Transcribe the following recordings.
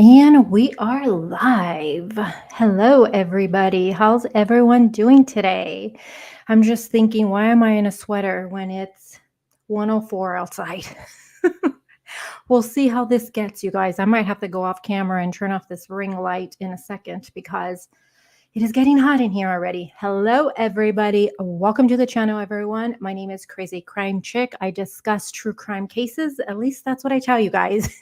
And we are live. Hello, everybody. How's everyone doing today? I'm just thinking, why am I in a sweater when it's 104 outside? We'll see how this gets, you guys. I might have to go off camera and turn off this ring light in a second because it is getting hot in here already. Hello, everybody. Welcome to the channel, everyone. My name is Crazy Crime Chick. I discuss true crime cases. At least that's what I tell you guys.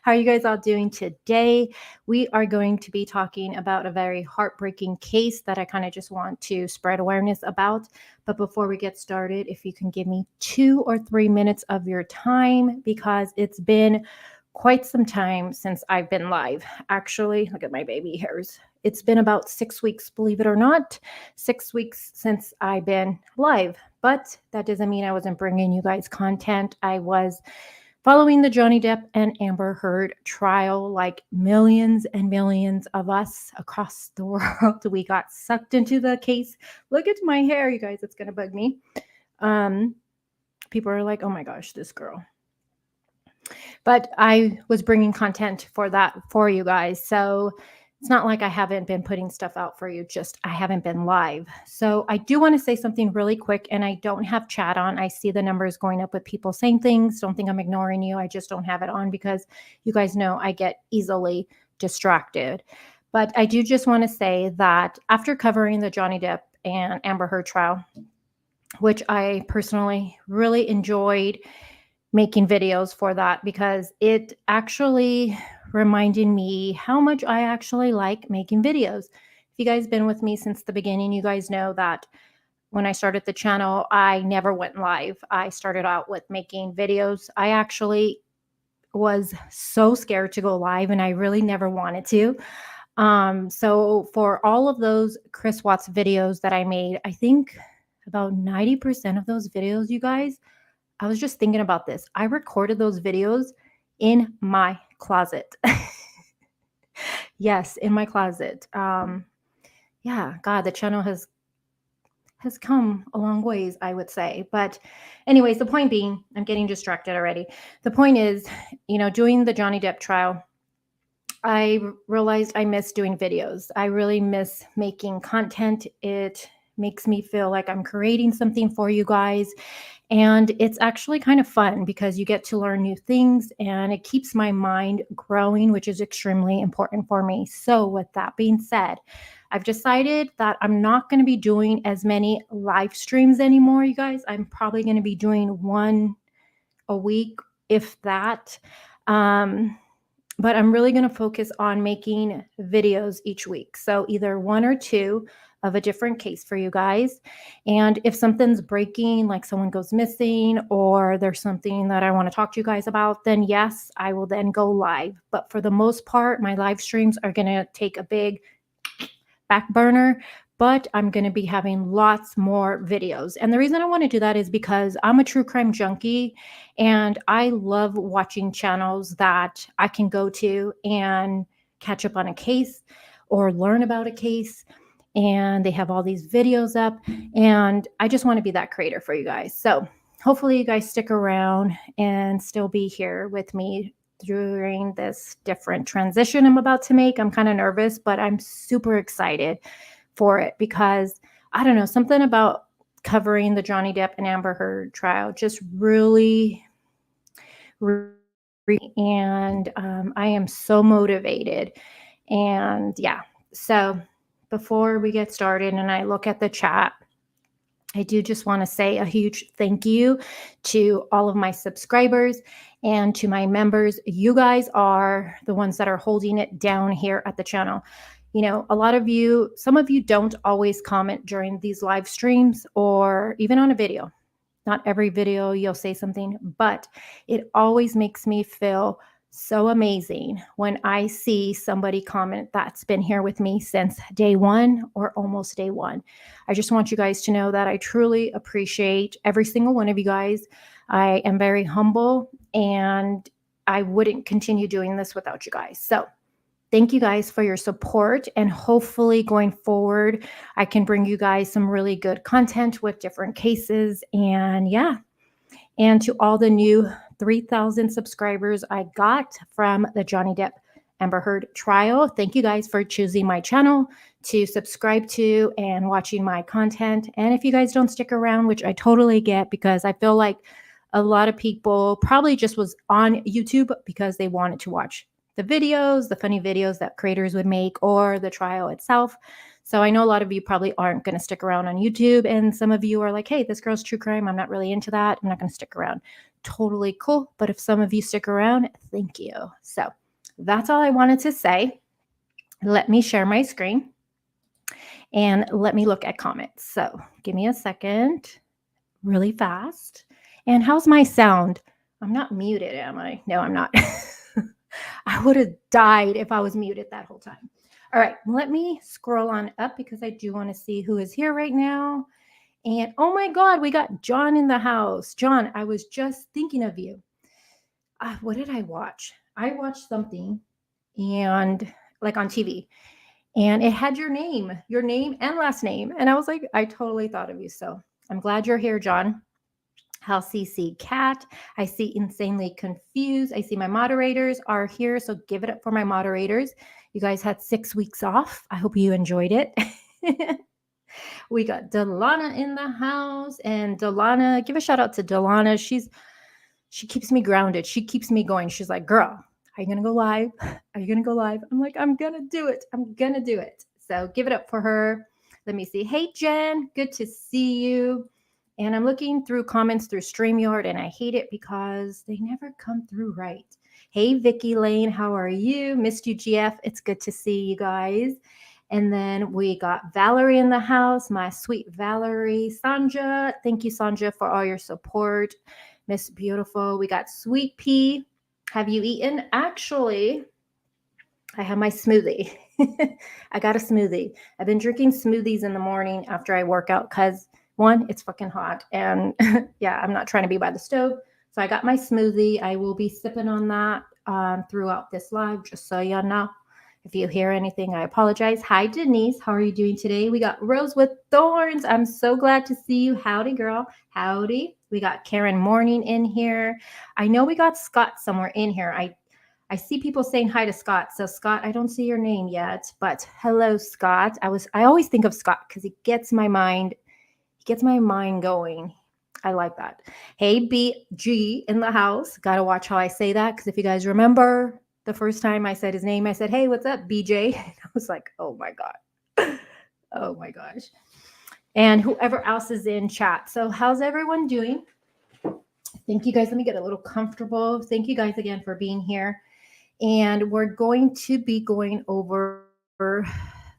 How are you guys all doing today? We are going to be talking about a very heartbreaking case that I kind of just want to spread awareness about. But before we get started, if you can give me 2 or 3 minutes of your time, because it's been quite some time since I've been live. Actually, look at my baby hairs. It's been about 6 weeks, believe it or not, 6 weeks since I've been live. But that doesn't mean I wasn't bringing you guys content. I was following the Johnny Depp and Amber Heard trial, like millions and millions of us across the world, we got sucked into the case. Look at my hair, you guys, it's going to bug me. People are like, oh my gosh, this girl. But I was bringing content for that for you guys. So it's not like I haven't been putting stuff out for you, just I haven't been live. So I do want to say something really quick, and I don't have chat on. I see the numbers going up with people saying things. Don't think I'm ignoring you. I just don't have it on because you guys know I get easily distracted. But I do just want to say that after covering the Johnny Depp and Amber Heard trial, which I personally really enjoyed making videos for that because it actually reminded me how much I actually like making videos. If you guys been with me since the beginning, you guys know that when I started the channel, I never went live. I started out with making videos. I actually was so scared to go live and I really never wanted to. So for all of those Chris Watts videos that I made, I think about 90% of those videos, you guys, I was just thinking about this. I recorded those videos in my closet. Yes, in my closet. Yeah, God, the channel has come a long ways, I would say. But anyways, the point being, I'm getting distracted already. The point is, doing the Johnny Depp trial, I realized I miss doing videos. I really miss making content. It makes me feel like I'm creating something for you guys. And it's actually kind of fun because you get to learn new things and it keeps my mind growing, which is extremely important for me. So, with that being said, I've decided that I'm not going to be doing as many live streams anymore, you guys. I'm probably going to be doing one a week, if that. But I'm really going to focus on making videos each week. So, either one or two of a different case for you guys. And if something's breaking, like someone goes missing, or there's something that I want to talk to you guys about, then yes, I will then go live. But for the most part, my live streams are going to take a big back burner, but I'm going to be having lots more videos. And the reason I want to do that is because I'm a true crime junkie and I love watching channels that I can go to and catch up on a case or learn about a case. And they have all these videos up, and I just want to be that creator for you guys. So hopefully you guys stick around and still be here with me during this different transition I'm about to make. I'm kind of nervous, but I'm super excited for it because I don't know, something about covering the Johnny Depp and Amber Heard trial just really, and I am so motivated. And yeah, so before we get started and I look at the chat, I do just want to say a huge thank you to all of my subscribers and to my members. You guys are the ones that are holding it down here at the channel. A lot of you, some of you don't always comment during these live streams or even on a video. Not every video you'll say something, but it always makes me feel so amazing when I see somebody comment that's been here with me since day one or almost day one. I just want you guys to know that I truly appreciate every single one of you guys. I am very humble and I wouldn't continue doing this without you guys. So thank you guys for your support, and hopefully going forward, I can bring you guys some really good content with different cases. And yeah, and to all the new 3,000 subscribers I got from the Johnny Depp Amber Heard trial. Thank you guys for choosing my channel to subscribe to and watching my content. And if you guys don't stick around, which I totally get, because I feel like a lot of people probably just was on YouTube because they wanted to watch the videos, the funny videos that creators would make, or the trial itself. So I know a lot of you probably aren't going to stick around on YouTube, and some of you are like, hey, this girl's true crime, I'm not really into that, I'm not going to stick around. Totally cool. But if some of you stick around, thank you. So that's all I wanted to say. Let me share my screen and let me look at comments. So give me a second, really fast. And how's my sound? I'm not muted, am I? No, I'm not. I would have died if I was muted that whole time. All right, let me scroll on up because I do want to see who is here right now. And oh my God, we got John in the house. John, I was just thinking of you. What did I watch? I watched something and like on TV, and it had your name and last name. And I was like, I totally thought of you. So I'm glad you're here, John. Hal CC Cat. I see Insanely Confused. I see my moderators are here. So give it up for my moderators. You guys had 6 weeks off. I hope you enjoyed it. We got Delana in the house. And Delana, give a shout out to Delana. She keeps me grounded. She keeps me going. She's like, girl, are you going to go live? Are you going to go live? I'm like, I'm going to do it. I'm going to do it. So give it up for her. Let me see. Hey, Jen, good to see you. And I'm looking through comments through StreamYard, and I hate it because they never come through right. Hey, Vicky Lane, how are you? Missed you, GF. It's good to see you guys. And then we got Valerie in the house, my sweet Valerie. Sanja, thank you, Sanja, for all your support. Miss Beautiful. We got Sweet Pea. Have you eaten? Actually, I have my smoothie. I got a smoothie. I've been drinking smoothies in the morning after I work out because, one, it's fucking hot. And yeah, I'm not trying to be by the stove. So I got my smoothie. I will be sipping on that throughout this live, just so y'all know. If you hear anything, I apologize. Hi, Denise. How are you doing today? We got Rose with Thorns. I'm so glad to see you. Howdy, girl. Howdy. We got Karen Morning in here. I know we got Scott somewhere in here. I see people saying hi to Scott. So Scott, I don't see your name yet, but hello, Scott. I always think of Scott because he gets my mind going. I like that. Hey, BG in the house. Got to watch how I say that because if you guys remember, the first time I said his name, I said, hey, what's up, BJ? And I was like, oh my God. Oh my gosh. And whoever else is in chat. So how's everyone doing? Thank you guys. Let me get a little comfortable. Thank you guys again for being here. And we're going to be going over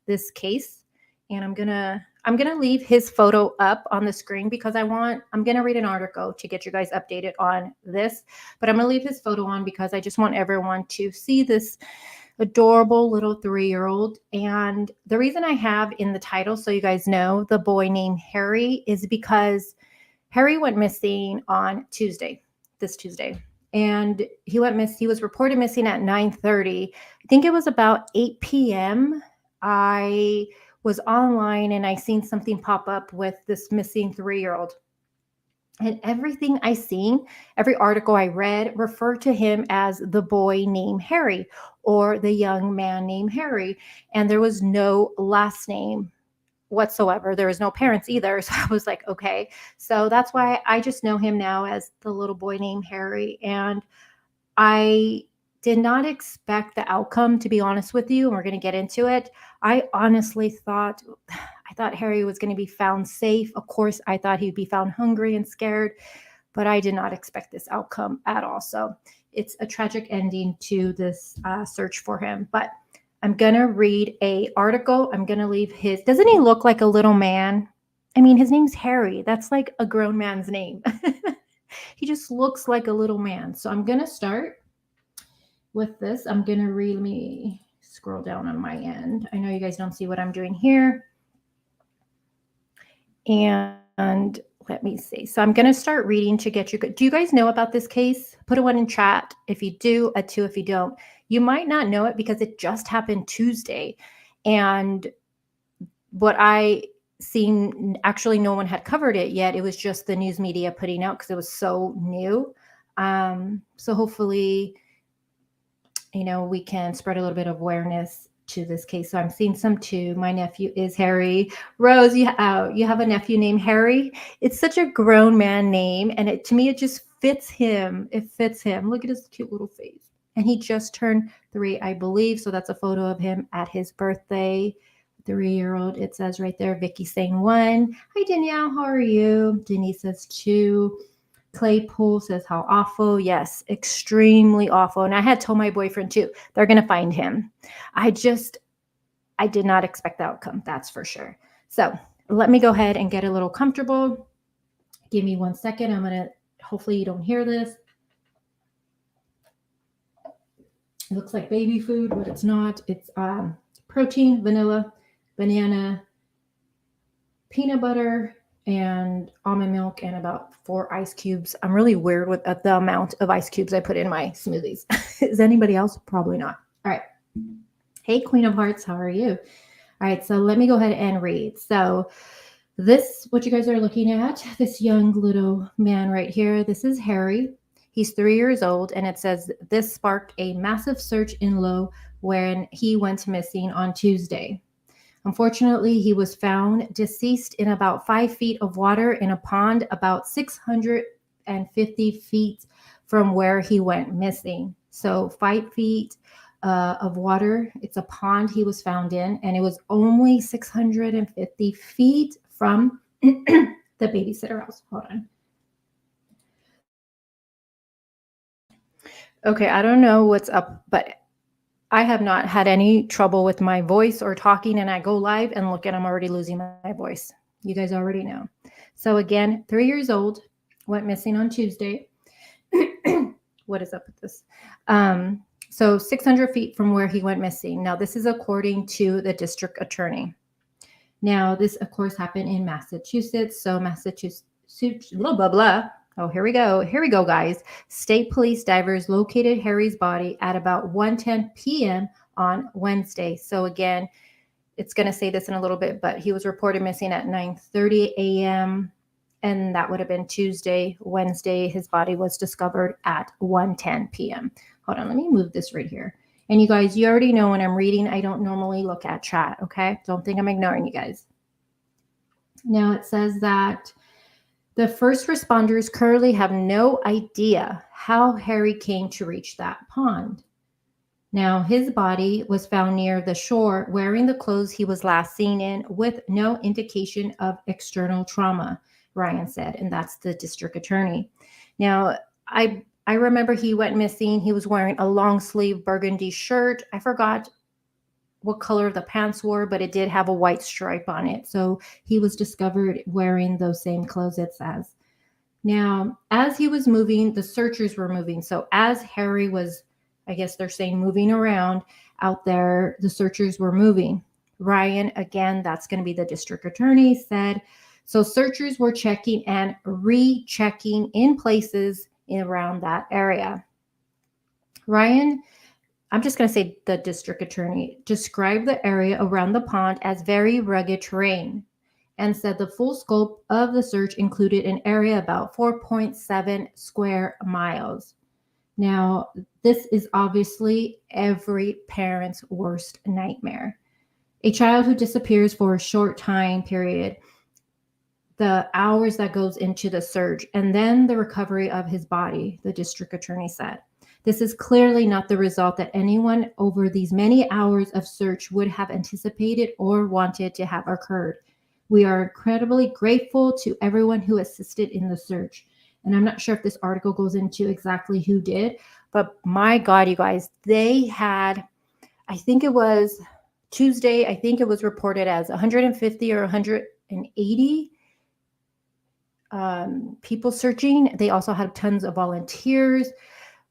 this case. And I'm gonna leave his photo up on the screen because I'm gonna read an article to get you guys updated on this. But I'm gonna leave his photo on because I just want everyone to see this adorable little 3-year-old. And the reason I have in the title, so you guys know, the boy named Harry, is because Harry went missing on this Tuesday. And he was reported missing at 9:30. I think it was about 8 p.m. I was online and I seen something pop up with this missing 3-year-old. And everything I seen, every article I read referred to him as the boy named Harry or the young man named Harry. And there was no last name whatsoever. There was no parents either. So I was like, okay. So that's why I just know him now as the little boy named Harry. And I did not expect the outcome, to be honest with you. And we're going to get into it. I honestly thought Harry was going to be found safe. Of course, I thought he'd be found hungry and scared, but I did not expect this outcome at all. So it's a tragic ending to this search for him. But I'm going to read a article. I'm going to leave doesn't he look like a little man? I mean, his name's Harry. That's like a grown man's name. He just looks like a little man. So I'm going to start with this. I'm going to read, let me scroll down on my end. I know you guys don't see what I'm doing here. And let me see. So I'm going to start reading to get you. Do you guys know about this case? Put a 1 in chat if you do, a 2 if you don't. You might not know it because it just happened Tuesday. And what I seen, actually no one had covered it yet. It was just the news media putting out because it was so new. So hopefully we can spread a little bit of awareness to this case. So I'm seeing some too. My nephew is Harry. Rose, you have a nephew named Harry. It's such a grown man name, and to me it just fits him. It fits him. Look at his cute little face. And he just turned 3, I believe. So that's a photo of him at his birthday. 3-year-old. It says right there, Vicky saying 1. Hi Danielle, how are you? Denise says 2. Claypool says, how awful. Yes, extremely awful. And I had told my boyfriend too, they're going to find him. I did not expect the outcome. That's for sure. So let me go ahead and get a little comfortable. Give me 1 second. Hopefully you don't hear this. It looks like baby food, but it's not. It's protein, vanilla, banana, peanut butter, and almond milk, and about 4 ice cubes. I'm really weird with the amount of ice cubes I put in my smoothies. Is anybody else? Probably not. All right. Hey, Queen of Hearts, how are you? All right, so let me go ahead and read. So this, what you guys are looking at, this young little man right here, this is Harry. He's 3 years old, and it says this sparked a massive search in Low when he went missing on Tuesday. Unfortunately, he was found deceased in about 5 feet of water in a pond about 650 feet from where he went missing. So 5 feet of water. It's a pond he was found in, and it was only 650 feet from the babysitter house. Hold on. Okay, I don't know what's up, but I have not had any trouble with my voice or talking, and I go live and look, and I'm already losing my voice. You guys already know. So again, 3 years old, went missing on Tuesday. What is up with this? So 600 feet from where he went missing. Now, this is according to the district attorney. Now, this, of course, happened in Massachusetts. So Massachusetts, blah, blah, blah. Oh, here we go. Here we go, guys. State police divers located Harry's body at about 1:10 p.m. on Wednesday. So again, it's going to say this in a little bit, but he was reported missing at 9:30 a.m. and that would have been Tuesday. Wednesday, his body was discovered at 1:10 p.m. Hold on, let me move this right here. And you guys, you already know when I'm reading, I don't normally look at chat, okay? Don't think I'm ignoring you guys. Now it says that the first responders currently have no idea how Harry came to reach that pond. Now, his body was found near the shore wearing the clothes he was last seen in with no indication of external trauma, Ryan said, and that's the district attorney. Now, I remember he went missing. He was wearing a long sleeve burgundy shirt. I forgot what color the pants were, but it did have a white stripe on it. So he was discovered wearing those same clothes, it says. Now, as he was moving, the searchers were moving. So as Harry was, I guess they're saying, moving around out there, the searchers were moving. Ryan, again, that's going to be the district attorney, said, so searchers were checking and rechecking in places around that area. Ryan, I'm just going to say the district attorney, described the area around the pond as very rugged terrain and said the full scope of the search included an area about 4.7 square miles. Now, this is obviously every parent's worst nightmare. A child who disappears for a short time period, the hours that goes into the search, and then the recovery of his body, the district attorney said. This is clearly not the result that anyone over these many hours of search would have anticipated or wanted to have occurred. We are incredibly grateful to everyone who assisted in the search. And I'm not sure if this article goes into exactly who did, but my God, you guys, they had, I think it was Tuesday, I think it was reported as 150 or 180 people searching. They also had tons of volunteers.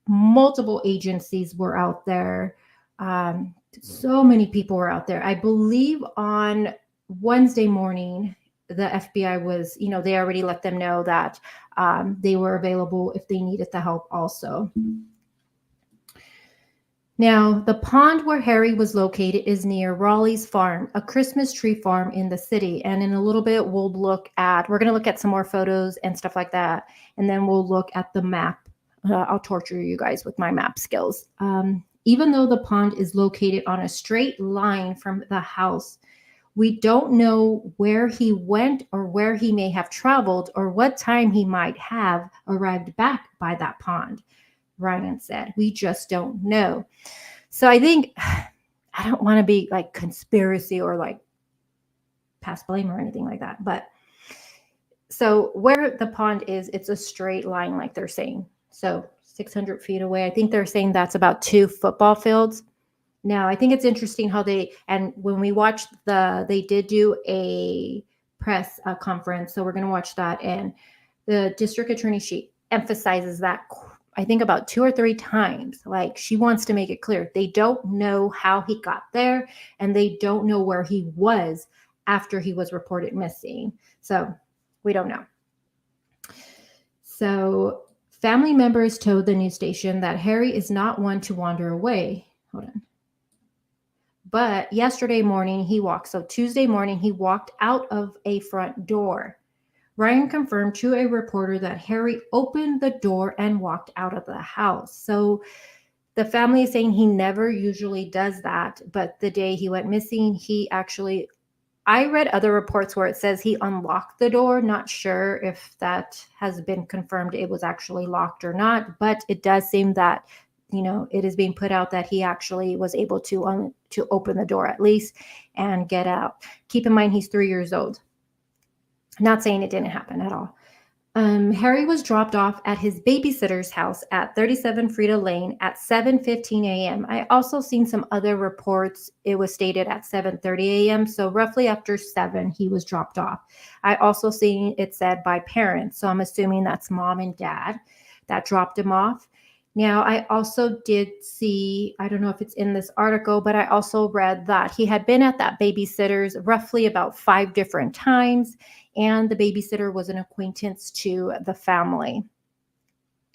Multiple agencies were out there. So many people were out there. I believe on Wednesday morning, the FBI was, they already let them know that they were available if they needed the help also. Now, the pond where Harry was located is near Raleigh's Farm, a Christmas tree farm in the city. And in a little bit, we're going to look at some more photos and stuff like that. And then we'll look at the map. I'll torture you guys with my map skills. even though the pond is located on a straight line from the house. We don't know where he went or where he may have traveled or what time he might have arrived back by that pond, Ryan said. We just don't know. So I think I don't want to be like conspiracy or like pass blame or anything like that. But so where the pond is, it's a straight line, like they're saying. So 600 feet away. I think they're saying that's about 2 football fields. Now, I think it's interesting how and when we watched they did do a press conference. So we're going to watch that. And the district attorney, she emphasizes that, I think, about 2 or 3 times. Like, she wants to make it clear. They don't know how he got there, and they don't know where he was after he was reported missing. So we don't know. So family members told the news station that Harry is not one to wander away. Hold on. But Tuesday morning, he walked out of a front door. Ryan confirmed to a reporter that Harry opened the door and walked out of the house. So the family is saying he never usually does that, but the day he went missing, I read other reports where it says he unlocked the door. Not sure if that has been confirmed, it was actually locked or not, but it does seem that, it is being put out that he actually was able to open the door at least and get out. Keep in mind, he's 3 years old. Not saying it didn't happen at all. Harry was dropped off at his babysitter's house at 37 Frida Lane at 7:15 a.m. I also seen some other reports. It was stated at 7:30 a.m. So roughly after 7, he was dropped off. I also seen it said by parents. So I'm assuming that's mom and dad that dropped him off. Now, I also did see, I don't know if it's in this article, but I also read that he had been at that babysitter's roughly about 5 different times, and the babysitter was an acquaintance to the family.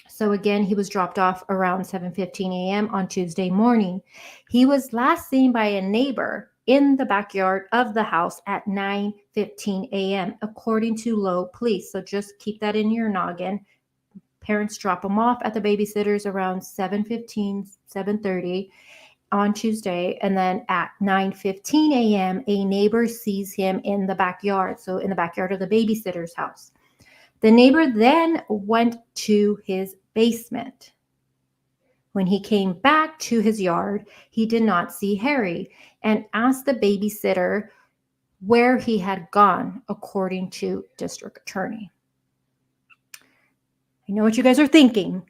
So again, he was dropped off around 7:15 a.m. on Tuesday morning. He was last seen by a neighbor in the backyard of the house at 9:15 a.m., according to Low Police. So just keep that in your noggin. Parents drop him off at the babysitter's around 7:15, 7:30 on Tuesday. And then at 9:15 a.m., a neighbor sees him in the backyard. So in the backyard of the babysitter's house. The neighbor then went to his basement. When he came back to his yard, he did not see Harry and asked the babysitter where he had gone, according to district attorney. I know what you guys are thinking.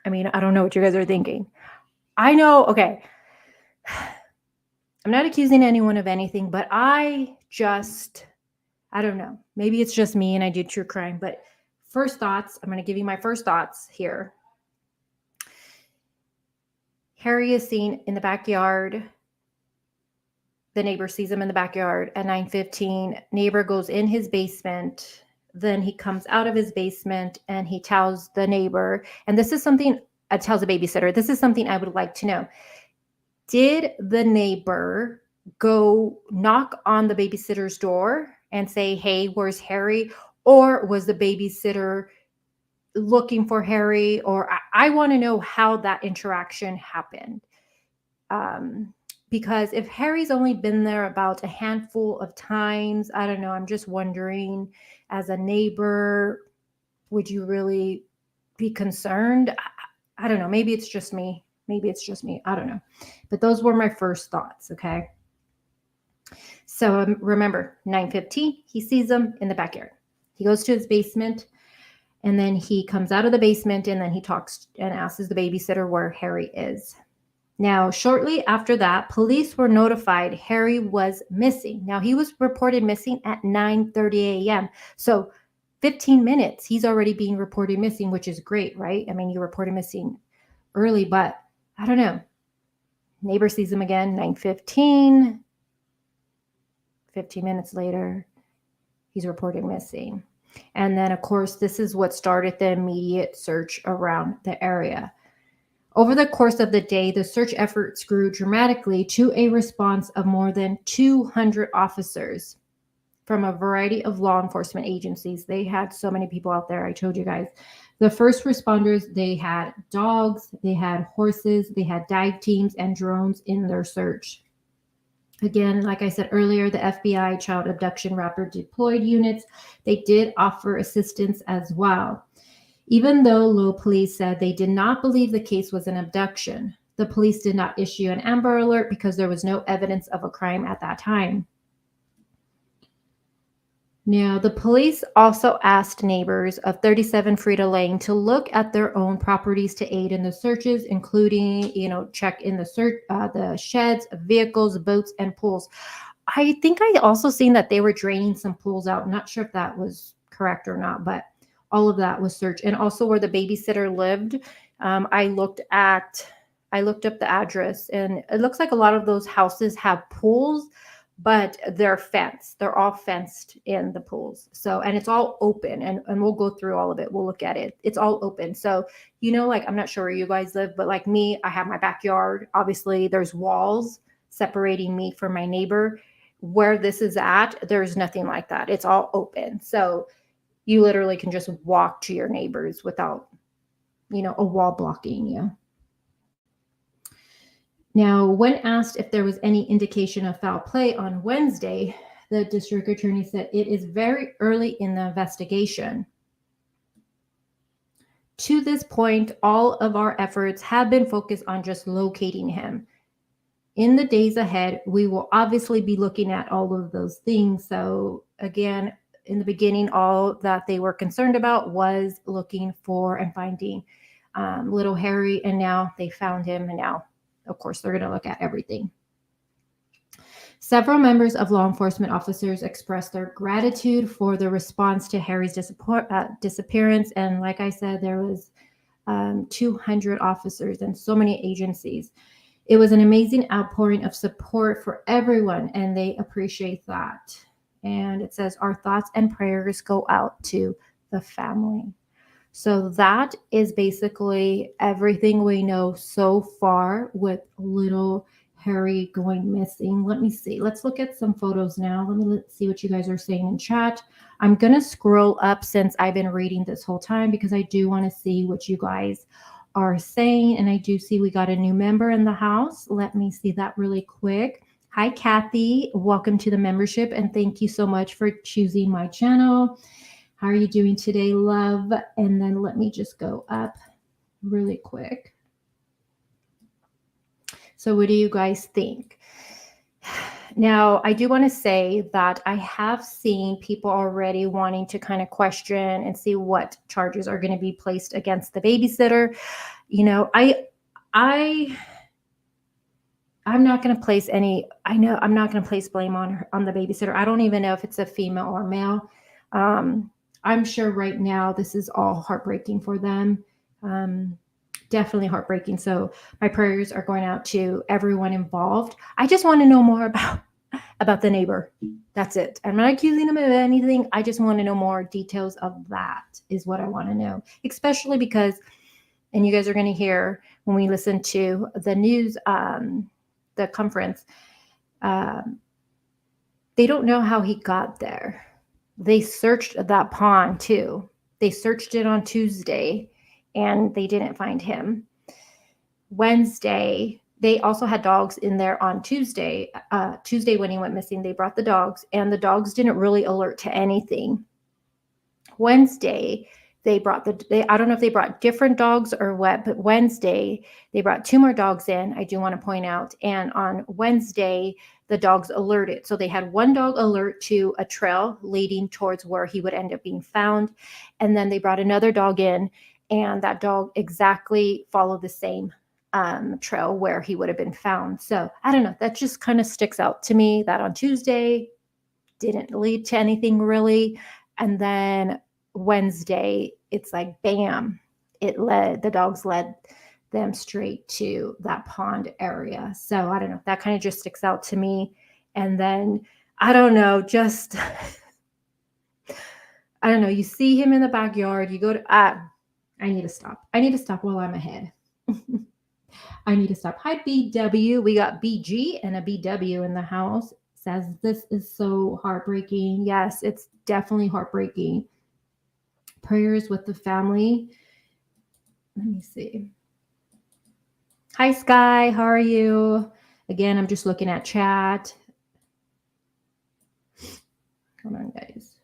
I don't know what you guys are thinking. I know, okay. I'm not accusing anyone of anything, but I don't know. Maybe it's just me and I do true crime, but first thoughts, I'm going to give you my first thoughts here. Harry is seen in the backyard. The neighbor sees him in the backyard at 9:15. Neighbor goes in his basement. Then he comes out of his basement and he tells the neighbor, and this is something, tells the babysitter, this is something I would like to know. Did the neighbor go knock on the babysitter's door and say, hey, where's Harry? Or was the babysitter looking for Harry? Or I want to know how that interaction happened. Because if Harry's only been there about a handful of times, I don't know, I'm just wondering, as a neighbor, would you really be concerned? I don't know. Maybe it's just me. I don't know. But those were my first thoughts, okay? So remember, 9:15, he sees him in the backyard. He goes to his basement, and then he comes out of the basement, and then he talks and asks the babysitter where Harry is. Now, shortly after that, police were notified Harry was missing. Now, he was reported missing at 9:30 a.m. So 15 minutes, he's already being reported missing, which is great, right? You reported missing early, but I don't know. Neighbor sees him again, 9:15. 15 minutes later, he's reported missing. And then, of course, this is what started the immediate search around the area. Over the course of the day, the search efforts grew dramatically to a response of more than 200 officers from a variety of law enforcement agencies. They had so many people out there. I told you guys. The first responders, they had dogs, they had horses, they had dive teams and drones in their search. Again, like I said earlier, the FBI child abduction rapid deployed units, they did offer assistance as well. Even though Low police said they did not believe the case was an abduction, the police did not issue an Amber Alert because there was no evidence of a crime at that time. Now, the police also asked neighbors of 37 Frida Lane to look at their own properties to aid in the searches, including, check in the sheds, vehicles, boats, and pools. I think I also seen that they were draining some pools out. I'm not sure if that was correct or not, but all of that was searched. And also where the babysitter lived, I looked up the address, and it looks like a lot of those houses have pools, but they're fenced. They're all fenced in the pools. So, and it's all open, and we'll go through all of it. We'll look at it. It's all open. So, like, I'm not sure where you guys live, but like me, I have my backyard. Obviously, there's walls separating me from my neighbor. Where this is at, there's nothing like that. It's all open. So you literally can just walk to your neighbors without, a wall blocking you. Now, when asked if there was any indication of foul play on Wednesday, the district attorney said it is very early in the investigation. To this point, all of our efforts have been focused on just locating him. In the days ahead, we will obviously be looking at all of those things. So again, in the beginning, all that they were concerned about was looking for and finding little Harry, and now they found him, and now, of course, they're going to look at everything. Several members of law enforcement officers expressed their gratitude for the response to Harry's disappearance. And like I said, there was 200 officers and so many agencies. It was an amazing outpouring of support for everyone, and they appreciate that. And it says, our thoughts and prayers go out to the family. So that is basically everything we know so far with little Harry going missing. Let me see. Let's look at some photos now. Let's see what you guys are saying in chat. I'm going to scroll up since I've been reading this whole time because I do want to see what you guys are saying. And I do see we got a new member in the house. Let me see that really quick. Hi, Kathy. Welcome to the membership, and thank you so much for choosing my channel. How are you doing today, love? And then let me just go up really quick. So what do you guys think? Now, I do want to say that I have seen people already wanting to kind of question and see what charges are going to be placed against the babysitter. I'm not going to place any, I'm not going to place blame on the babysitter. I don't even know if it's a female or male. I'm sure right now this is all heartbreaking for them. Definitely heartbreaking. So my prayers are going out to everyone involved. I just want to know more about the neighbor. That's it. I'm not accusing him of anything. I just want to know more details of that is what I want to know, especially because, and you guys are going to hear when we listen to the news, the conference, they don't know how he got there. They searched that pond too. They searched it on Tuesday and they didn't find him. Wednesday, they also had dogs in there on Tuesday. Tuesday when he went missing, they brought the dogs, and the dogs didn't really alert to anything. Wednesday, I don't know if they brought different dogs or what, but Wednesday, they brought 2 more dogs in, I do want to point out. And on Wednesday, the dogs alerted. So they had 1 dog alert to a trail leading towards where he would end up being found. And then they brought another dog in, and that dog exactly followed the same trail where he would have been found. So I don't know. That just kind of sticks out to me that on Tuesday didn't lead to anything really. And then Wednesday, it's like, bam, the dogs led them straight to that pond area. So I don't know. That kind of just sticks out to me. And then, I don't know, just, I don't know. You see him in the backyard. You go to, I need to stop. I need to stop while I'm ahead. I need to stop. Hi, BW. We got BG and a BW in the house. says this is so heartbreaking. Yes, it's definitely heartbreaking. Prayers with the family. Let me see. Hi, Sky. How are you? Again, I'm just looking at chat. Come on, guys.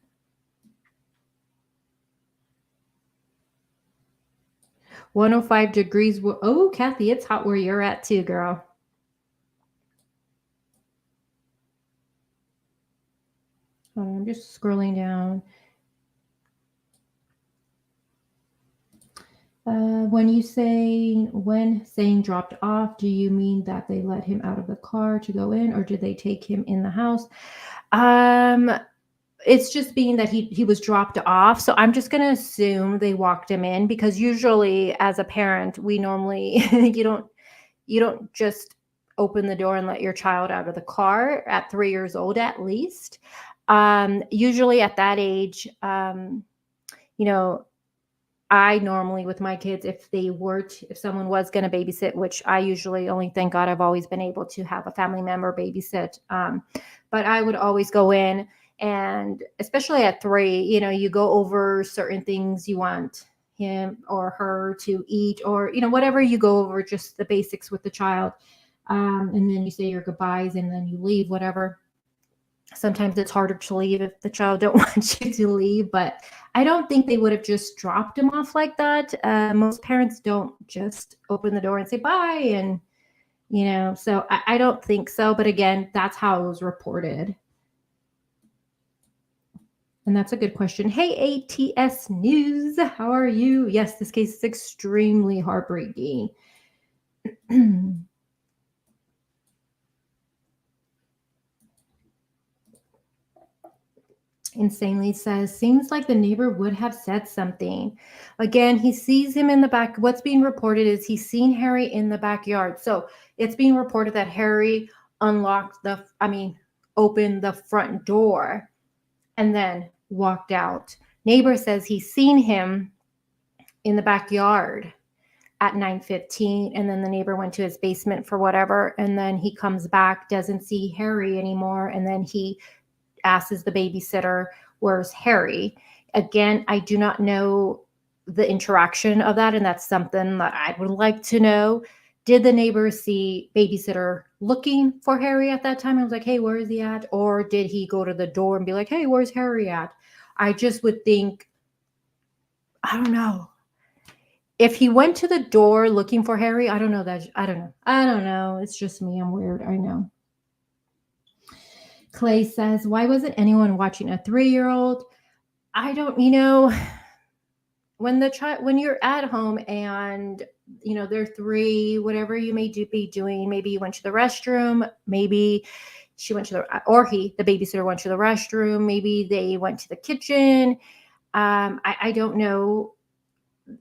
105 degrees. Oh, Kathy, it's hot where you're at too, girl. I'm just scrolling down. When saying dropped off, do you mean that they let him out of the car to go in, or did they take him in the house? It's just being that he was dropped off. So I'm just gonna assume they walked him in, because usually as a parent, we normally you don't just open the door and let your child out of the car at 3 years old at least. Usually at that age, you know, I normally with my kids, if someone was going to babysit, which I usually only, thank God, I've always been able to have a family member babysit. But I would always go in, and especially at 3, you go over certain things you want him or her to eat, or, whatever you go over, just the basics with the child. And then you say your goodbyes and then you leave, whatever. Sometimes it's harder to leave if the child don't want you to leave, but I don't think they would have just dropped him off like that. Most parents don't just open the door and say bye, and so I don't think so. But again, that's how it was reported. And that's a good question. Hey, ATS News, how are you? Yes, this case is extremely heartbreaking. Insanely says, seems like the neighbor would have said something. Again, he sees him in the back. What's being reported is he's seen Harry in the backyard. So it's being reported that Harry opened the front door and then walked out. Neighbor says he's seen him in the backyard at 9:15, and then the neighbor went to his basement for whatever, and then he comes back, doesn't see Harry anymore, and then he asks the babysitter, where's Harry? Again, I do not know the interaction of that, and that's something that I would like to know. Did the neighbor see babysitter looking for Harry at that time? I was like, hey, where is he at? Or did he go to the door and be like, hey, where's Harry at? I just would think, I don't know. If he went to the door looking for Harry, I don't know. I don't know. It's just me. I'm weird. I know. Clay says, why wasn't anyone watching a 3-year-old? I don't, when you're at home and, they're 3, whatever you may be doing, maybe you went to the restroom, maybe she went to the babysitter went to the restroom, maybe they went to the kitchen. I don't know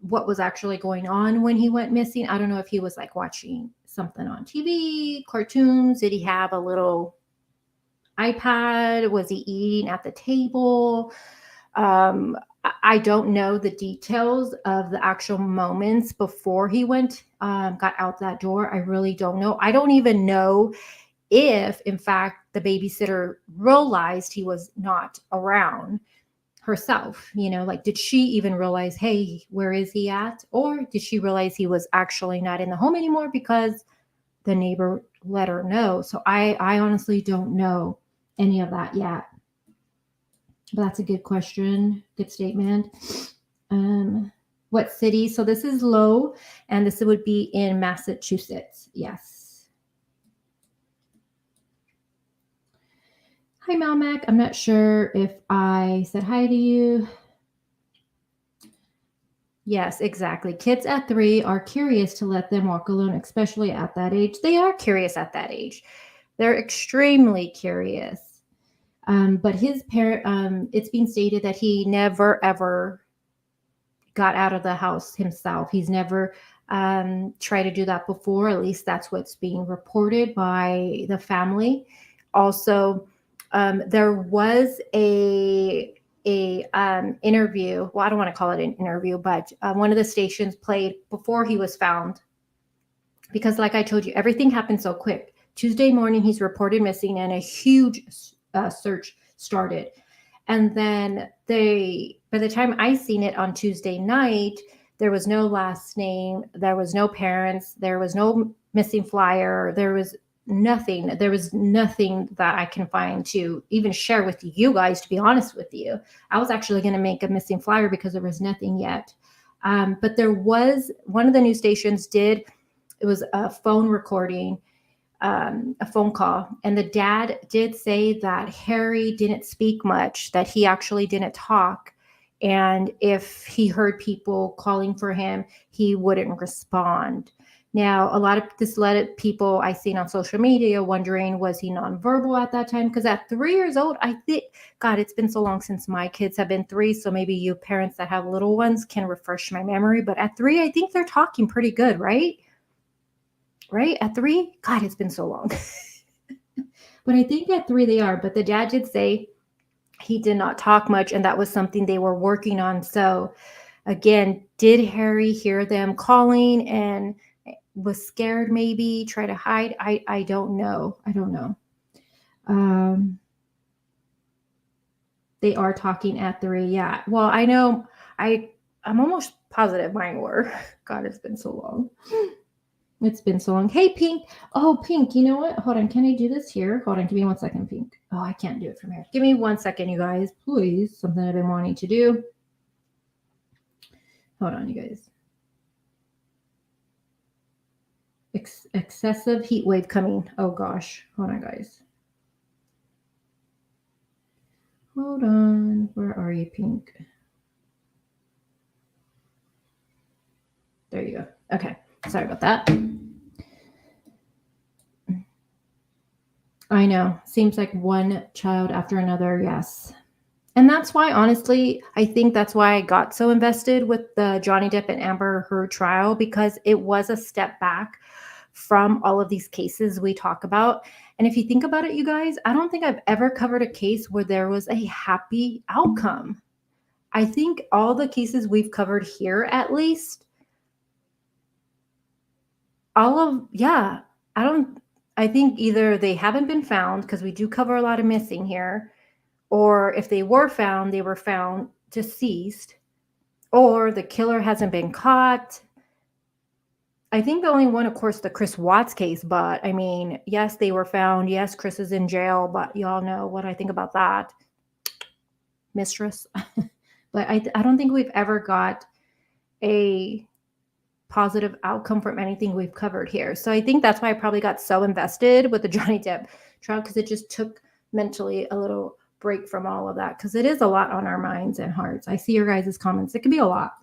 what was actually going on when he went missing. I don't know if he was like watching something on TV, cartoons. Did he have a little iPad? Was he eating at the table? I don't know the details of the actual moments before he got out that door. I really don't know. I don't even know if, in fact, the babysitter realized he was not around herself. Like, did she even realize, hey, where is he at? Or did she realize he was actually not in the home anymore because the neighbor let her know? So I honestly don't know any of that yet. But that's a good question. Good statement. What city? So this is Low, and this would be in Massachusetts. Yes. Hi, Malmac. I'm not sure if I said hi to you. Yes, exactly. Kids at 3 are curious to let them walk alone, especially at that age. They are curious at that age. They're extremely curious. But his parent, it's been stated that he never, ever got out of the house himself. He's never tried to do that before. At least that's what's being reported by the family. Also, there was a interview. Well, I don't want to call it an interview, but one of the stations played before he was found, because like I told you, everything happened so quick. Tuesday morning, he's reported missing, and a huge search started. And then by the time I seen it on Tuesday night, there was no last name, there was no parents, there was no missing flyer, there was nothing. There was nothing that I can find to even share with you guys, to be honest with you. I was actually going to make a missing flyer because there was nothing yet. But there was one of the news stations it was a phone recording, a phone call, and the dad did say that Harry didn't speak much, that he actually didn't talk, and if he heard people calling for him, he wouldn't respond. Now, a lot of this led people I seen on social media wondering, was he nonverbal at that time? Because at 3 years old, I think, God, it's been so long since my kids have been 3, so maybe you parents that have little ones can refresh my memory. But at 3, I think they're talking pretty good, right? Right? At 3? God, it's been so long. But I think at 3 they are. But the dad did say he did not talk much, and that was something they were working on. So again, did Harry hear them calling and was scared, maybe try to hide? I don't know. I don't know. They are talking at 3. Yeah. Well, I know I'm almost positive mine were. God, it's been so long. It's been so long. Hey, Pink. Oh, Pink, you know what? Hold on. Can I do this here? Hold on. Give me 1 second, Pink. Oh, I can't do it from here. Give me 1 second, you guys. Please. Something I've been wanting to do. Hold on, you guys. Excessive heat wave coming. Oh, gosh. Hold on, guys. Hold on. Where are you, Pink? There you go. Okay. Sorry about that. I know. Seems like one child after another. Yes. And that's why, honestly, I think that's why I got so invested with the Johnny Depp and Amber Heard trial, because it was a step back from all of these cases we talk about. And if you think about it, you guys, I don't think I've ever covered a case where there was a happy outcome. I think all the cases we've covered here, at least, I think either they haven't been found, because we do cover a lot of missing here, or if they were found deceased, or the killer hasn't been caught. I think the only one, of course, the Chris Watts case, but I mean, yes, they were found. Yes, Chris is in jail, but y'all know what I think about that. Mistress. But I don't think we've ever got a positive outcome from anything we've covered here. So I think that's why I probably got so invested with the Johnny Depp trial, because it just took mentally a little break from all of that, because it is a lot on our minds and hearts. I see your guys' comments. It can be a lot.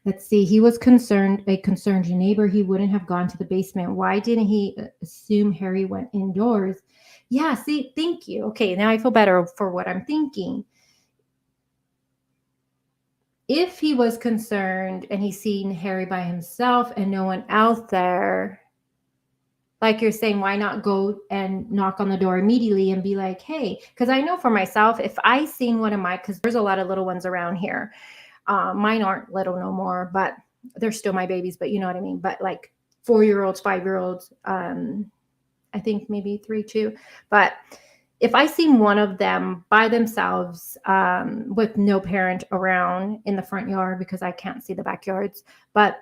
Let's see. He was a concerned neighbor. He wouldn't have gone to the basement. Why didn't he assume Harry went indoors? Yeah, see, thank you. Okay, now I feel better for what I'm thinking. If he was concerned and he's seen Harry by himself and no one out there, like you're saying, why not go and knock on the door immediately and be like, hey, because I know for myself, if I seen one of my, because there's a lot of little ones around here. Mine aren't little no more, but they're still my babies, but you know what I mean? But like 4-year-olds, 5-year-olds, I think maybe 3 too. But if I seen one of them by themselves, with no parent around in the front yard, because I can't see the backyards, but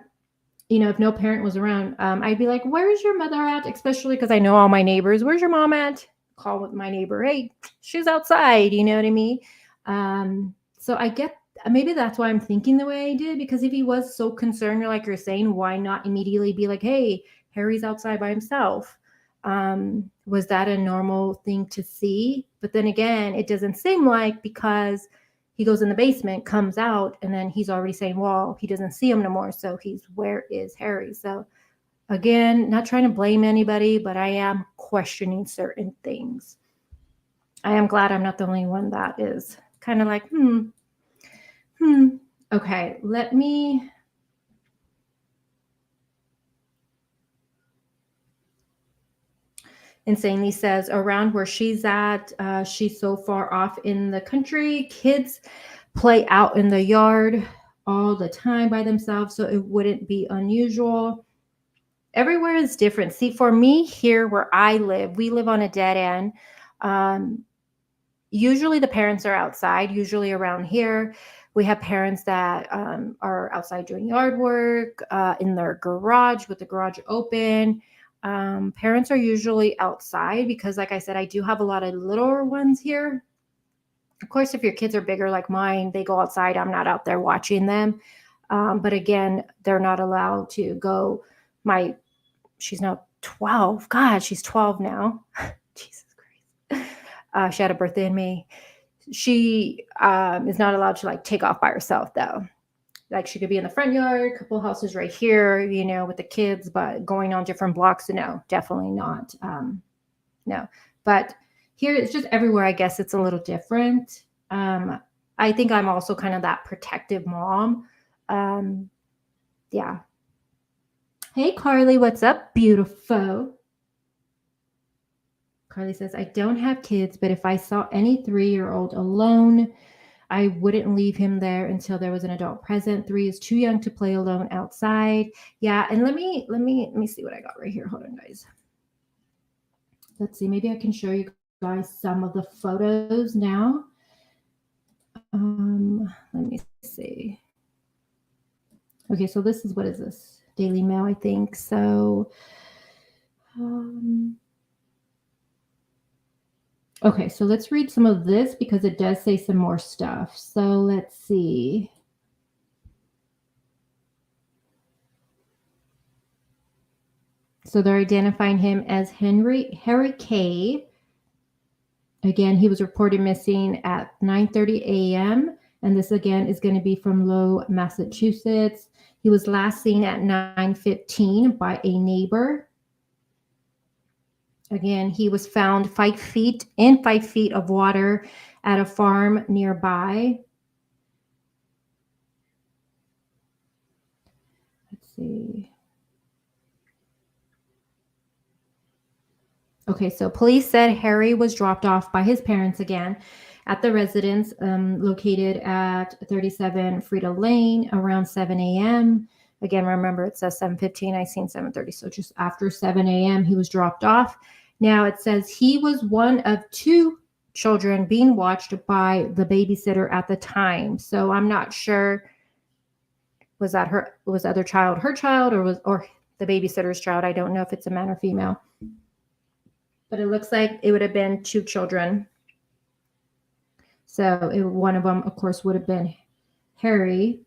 you know, if no parent was around, I'd be like, where's your mother at? Especially because I know all my neighbors. Where's your mom at? Call with my neighbor. Hey, she's outside. You know what I mean? So I get, maybe that's why I'm thinking the way I did, because if he was so concerned, like you're saying, why not immediately be like, hey, Harry's outside by himself? Was that a normal thing to see? But then again, it doesn't seem like, because he goes in the basement, comes out, and then he's already saying, well, he doesn't see him no more. So where is Harry? So again, not trying to blame anybody, but I am questioning certain things. I am glad I'm not the only one that is kind of like, Okay, let me. Insanely says, around where she's at, she's so far off in the country. Kids play out in the yard all the time by themselves, so it wouldn't be unusual. everywhere is different. See, for me here where I live, we live on a dead end. Um, Usually the parents are outside. Usually around here, we have parents that are outside doing yard work in their garage with the garage open. Parents are usually outside because, like I said, I do have a lot of littler ones here. Of course, if your kids are bigger like mine, they go outside. I'm not out there watching them. But again, they're not allowed to go. My She's now 12. God, she's 12 now. Jesus Christ. She had a birthday in May. She is not allowed to like take off by herself though. Like she could be in the front yard, a couple houses right here, with the kids, but going on different blocks, no, definitely not. No, but here it's just everywhere. I guess it's a little different. I think I'm also kind of that protective mom. Um, yeah. Hey, Carly, what's up, beautiful? Carly says, I don't have kids, but if I saw any 3-year-old alone, I wouldn't leave him there until there was an adult present. 3 is too young to play alone outside. Yeah, and let me see what I got right here. Hold on, guys. Let's see. Maybe I can show you guys some of the photos now. Let me see. Okay, so this is, what is this? Daily Mail, I think. So, okay, so let's read some of this because it does say some more stuff. So let's see. So they're identifying him as Harry K. Again, he was reported missing at 9:30 a.m. And this again is going to be from Lowell, Massachusetts. He was last seen at 9:15 by a neighbor. Again, he was found 5 feet in 5 feet of water at a farm nearby. Let's see. Okay, so police said Harry was dropped off by his parents again at the residence located at 37 Frida Lane around 7 a.m. Again, remember it says 7:15. I seen 7:30, so just after 7 a.m. he was dropped off. Now it says he was one of 2 children being watched by the babysitter at the time. So I'm not sure, was the other child her child, or the babysitter's child? I don't know if it's a man or female. But it looks like it would have been 2 children. So one of them, of course, would have been Harry.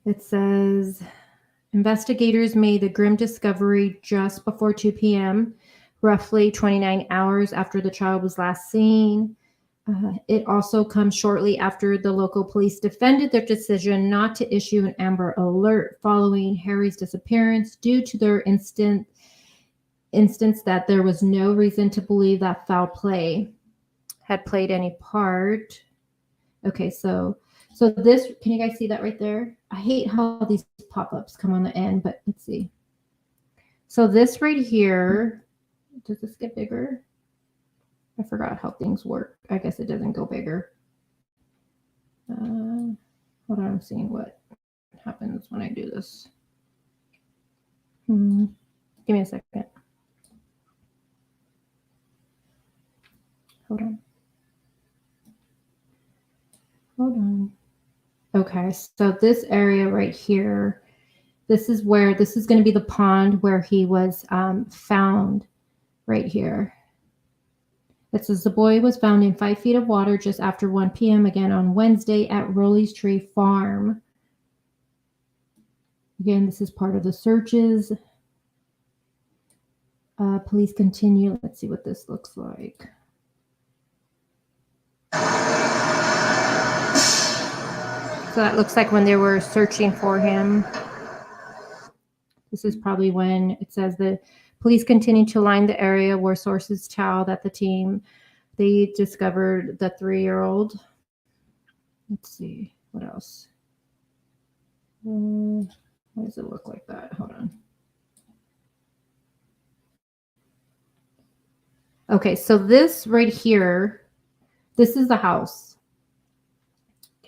It says, investigators made the grim discovery just before 2 p.m., roughly 29 hours after the child was last seen. It also comes shortly after the local police defended their decision not to issue an Amber Alert following Harry's disappearance due to their instance that there was no reason to believe that foul play had played any part. Okay, so this, can you guys see that right there? I hate how these pop-ups come on the end, but let's see. So this right here, does this get bigger? I forgot how things work. I guess it doesn't go bigger. Hold on, I'm seeing what happens when I do this. Give me a second. Hold on. Okay, so this area right here, this is going to be the pond where he was found right here. It says the boy was found in 5 feet of water just after 1 p.m. again on Wednesday at Rowley's Tree Farm. Again, this is part of the searches. Police continue. Let's see what this looks like. So that looks like when they were searching for him. This is probably when it says the police continue to line the area where sources tell that they discovered the 3-year-old. Let's see, what else? Why does it look like that? Hold on. Okay, so this right here, this is the house.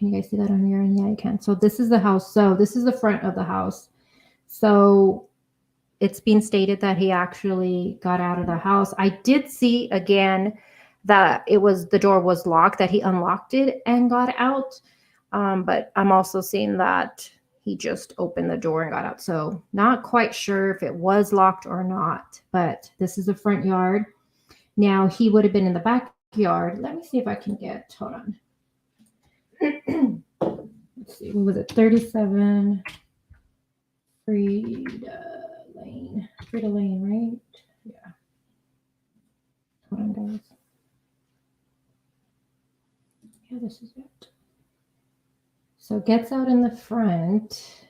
Can you guys see that on your end? Yeah, you can. So this is the house. So this is the front of the house. So it's been stated that he actually got out of the house. I did see again that the door was locked, that he unlocked it and got out. But I'm also seeing that he just opened the door and got out. So not quite sure if it was locked or not, but this is the front yard. Now he would have been in the backyard. Let me see if I can hold on. Let's see, what was it? 37 Frida Lane, right? Yeah. Hold on, guys. Yeah, this is it. So gets out in the front.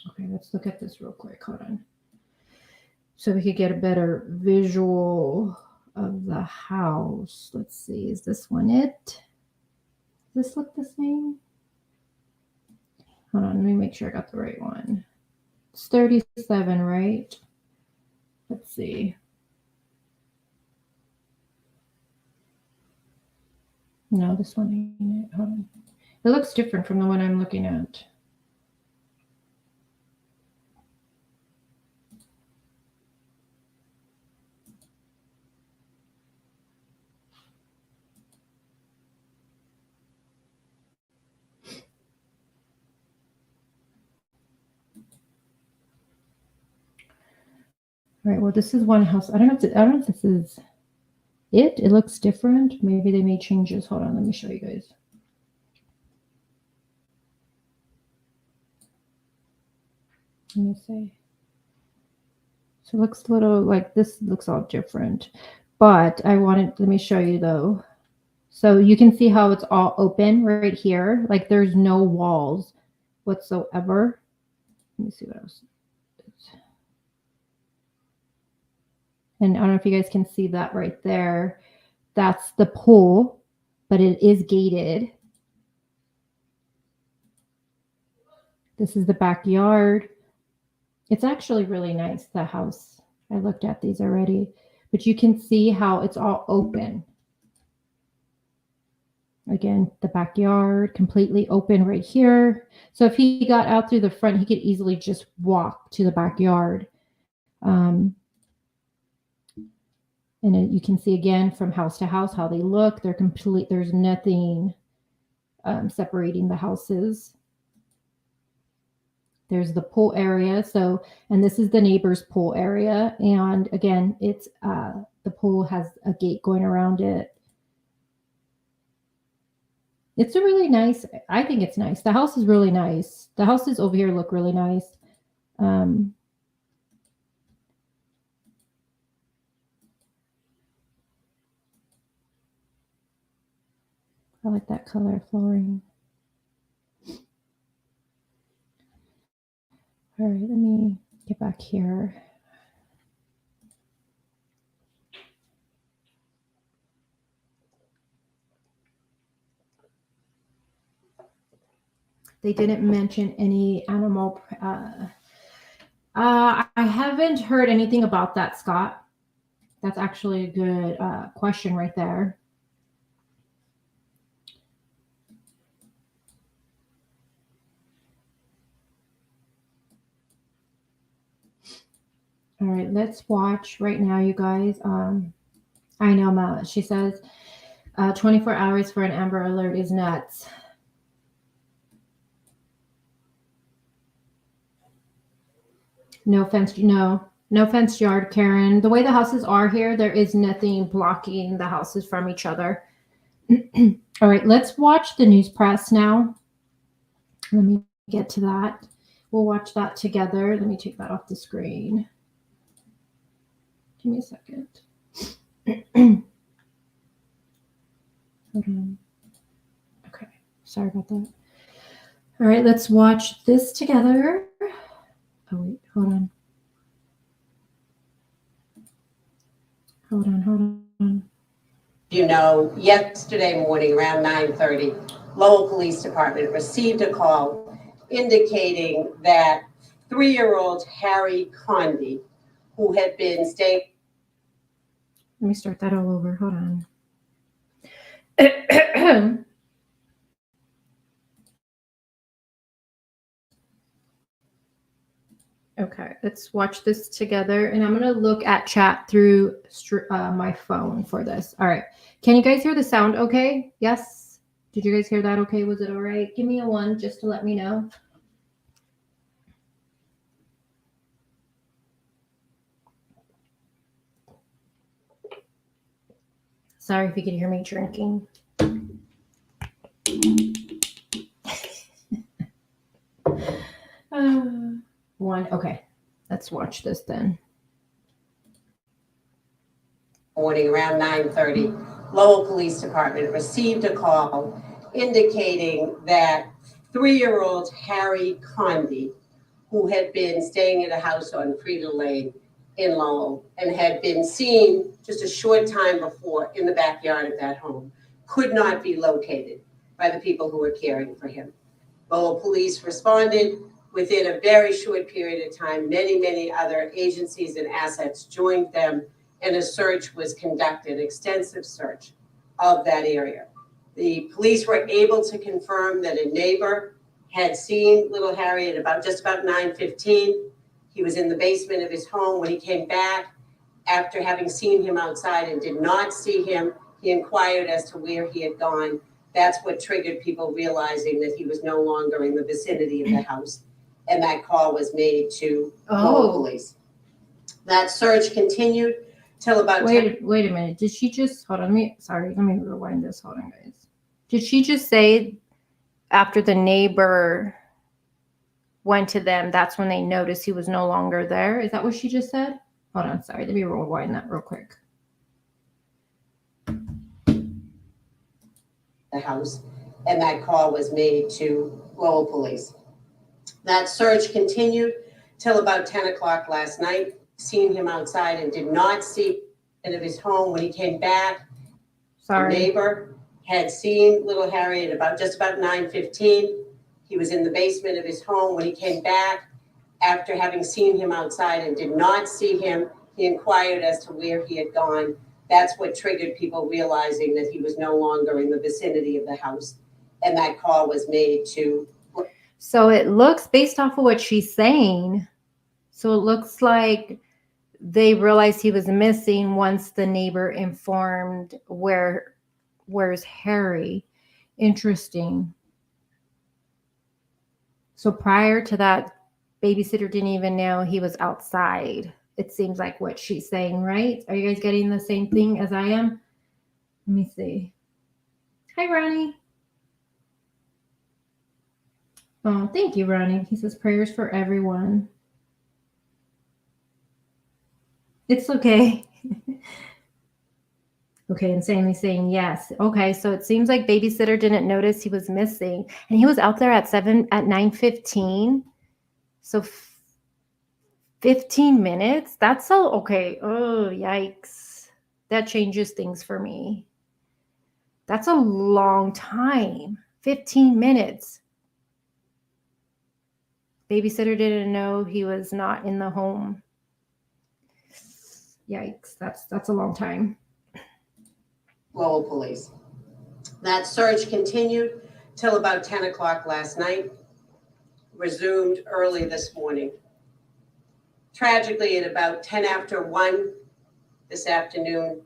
Okay, let's look at this real quick. Hold on. So we could get a better visual of the house. Let's see. Is this one it? Does this look the same? Hold on. Let me make sure I got the right one. It's 37, right? Let's see. No, this one ain't it. Hold on. It looks different from the one I'm looking at. All right, well, this is one house. I don't know if this is it. It looks different. Maybe they made changes. Hold on, let me show you guys. Let me see. So it looks a little like this looks all different. But let me show you though. So you can see how it's all open right here. Like there's no walls whatsoever. Let me see what else. And I don't know if you guys can see that right there. That's the pool, but it is gated. This is the backyard. It's actually really nice, the house. I looked at these already, but you can see how it's all open. Again, the backyard completely open right here. So if he got out through the front, he could easily just walk to the backyard. And you can see again from house to house how they look. They're complete. There's nothing separating the houses. There's the pool area. So, and this is the neighbor's pool area. And again, it's the pool has a gate going around it. It's a really nice, I think it's nice. The house is really nice. The houses over here look really nice. I like that color flooring. All right, let me get back here. They didn't mention any animal. I haven't heard anything about that, Scott. That's actually a good question right there. All right, let's watch right now, you guys. I know, Ma. She says 24 hours for an Amber Alert is nuts. No fenced yard, Karen. The way the houses are here, there is nothing blocking the houses from each other. All right, let's watch the news press now. Let me get to that. We'll watch that together. Let me take that off the screen. Give me a second. Hold on. Okay, sorry about that. All right, let's watch this together. Oh, wait, hold on. Hold on. Yesterday morning around 9:30, Lowell Police Department received a call indicating that 3-year-old Harry Condi, who had been staying. Let me start that all over. Hold on. Okay, let's watch this together. And I'm going to look at chat through my phone for this. All right. Can you guys hear the sound okay? Yes? Did you guys hear that okay? Was it all right? Give me a 1 just to let me know. Sorry if you can hear me drinking. One. Okay. Let's watch this then. Morning around 9:30, Lowell Police Department received a call indicating that 3-year-old Harry Condi, who had been staying at a house on Frida Lane in Lowell and had been seen just a short time before in the backyard of that home, could not be located by the people who were caring for him. Lowell police responded within a very short period of time. Many other agencies and assets joined them, and a search was conducted, extensive search of that area. The police were able to confirm that a neighbor had seen little Harry at just about 9:15. He was in the basement of his home. When he came back, after having seen him outside and did not see him, he inquired as to where he had gone. That's what triggered people realizing that he was no longer in the vicinity of the house. And that call was made to Lowell police. That search continued till about wait a minute. Did she just hold on? Let me rewind this. Hold on, guys. Did she just say after the neighbor went to them, that's when they noticed he was no longer there? Is that what she just said? Hold on, sorry. Let me rewind that real quick. The house, and that call was made to Lowell police. That search continued till about 10 o'clock last night. Seen him outside and did not see him of his home. When he came back, the neighbor had seen little Harry at just about 9:15. He was in the basement of his home. When he came back, after having seen him outside and did not see him, he inquired as to where he had gone. That's what triggered people realizing that he was no longer in the vicinity of the house. And that call was made to. So it looks, based off of what she's saying, so it looks like they realized he was missing once the neighbor informed where's Harry. Interesting. So prior to that, babysitter didn't even know he was outside. It seems like what she's saying, right? Are you guys getting the same thing as I am? Let me see. Hi, Ronnie. Oh, thank you, Ronnie. He says prayers for everyone. It's okay. Okay, and Sammy's saying yes. Okay, so it seems like babysitter didn't notice he was missing, and he was out there at 9:15. So 15 minutes. That's so okay. Oh, yikes! That changes things for me. That's a long time. 15 minutes. Babysitter didn't know he was not in the home. Yikes! That's a long time. Lowell police. That search continued till about 10 o'clock last night, resumed early this morning. Tragically, at about 10 after 1 this afternoon,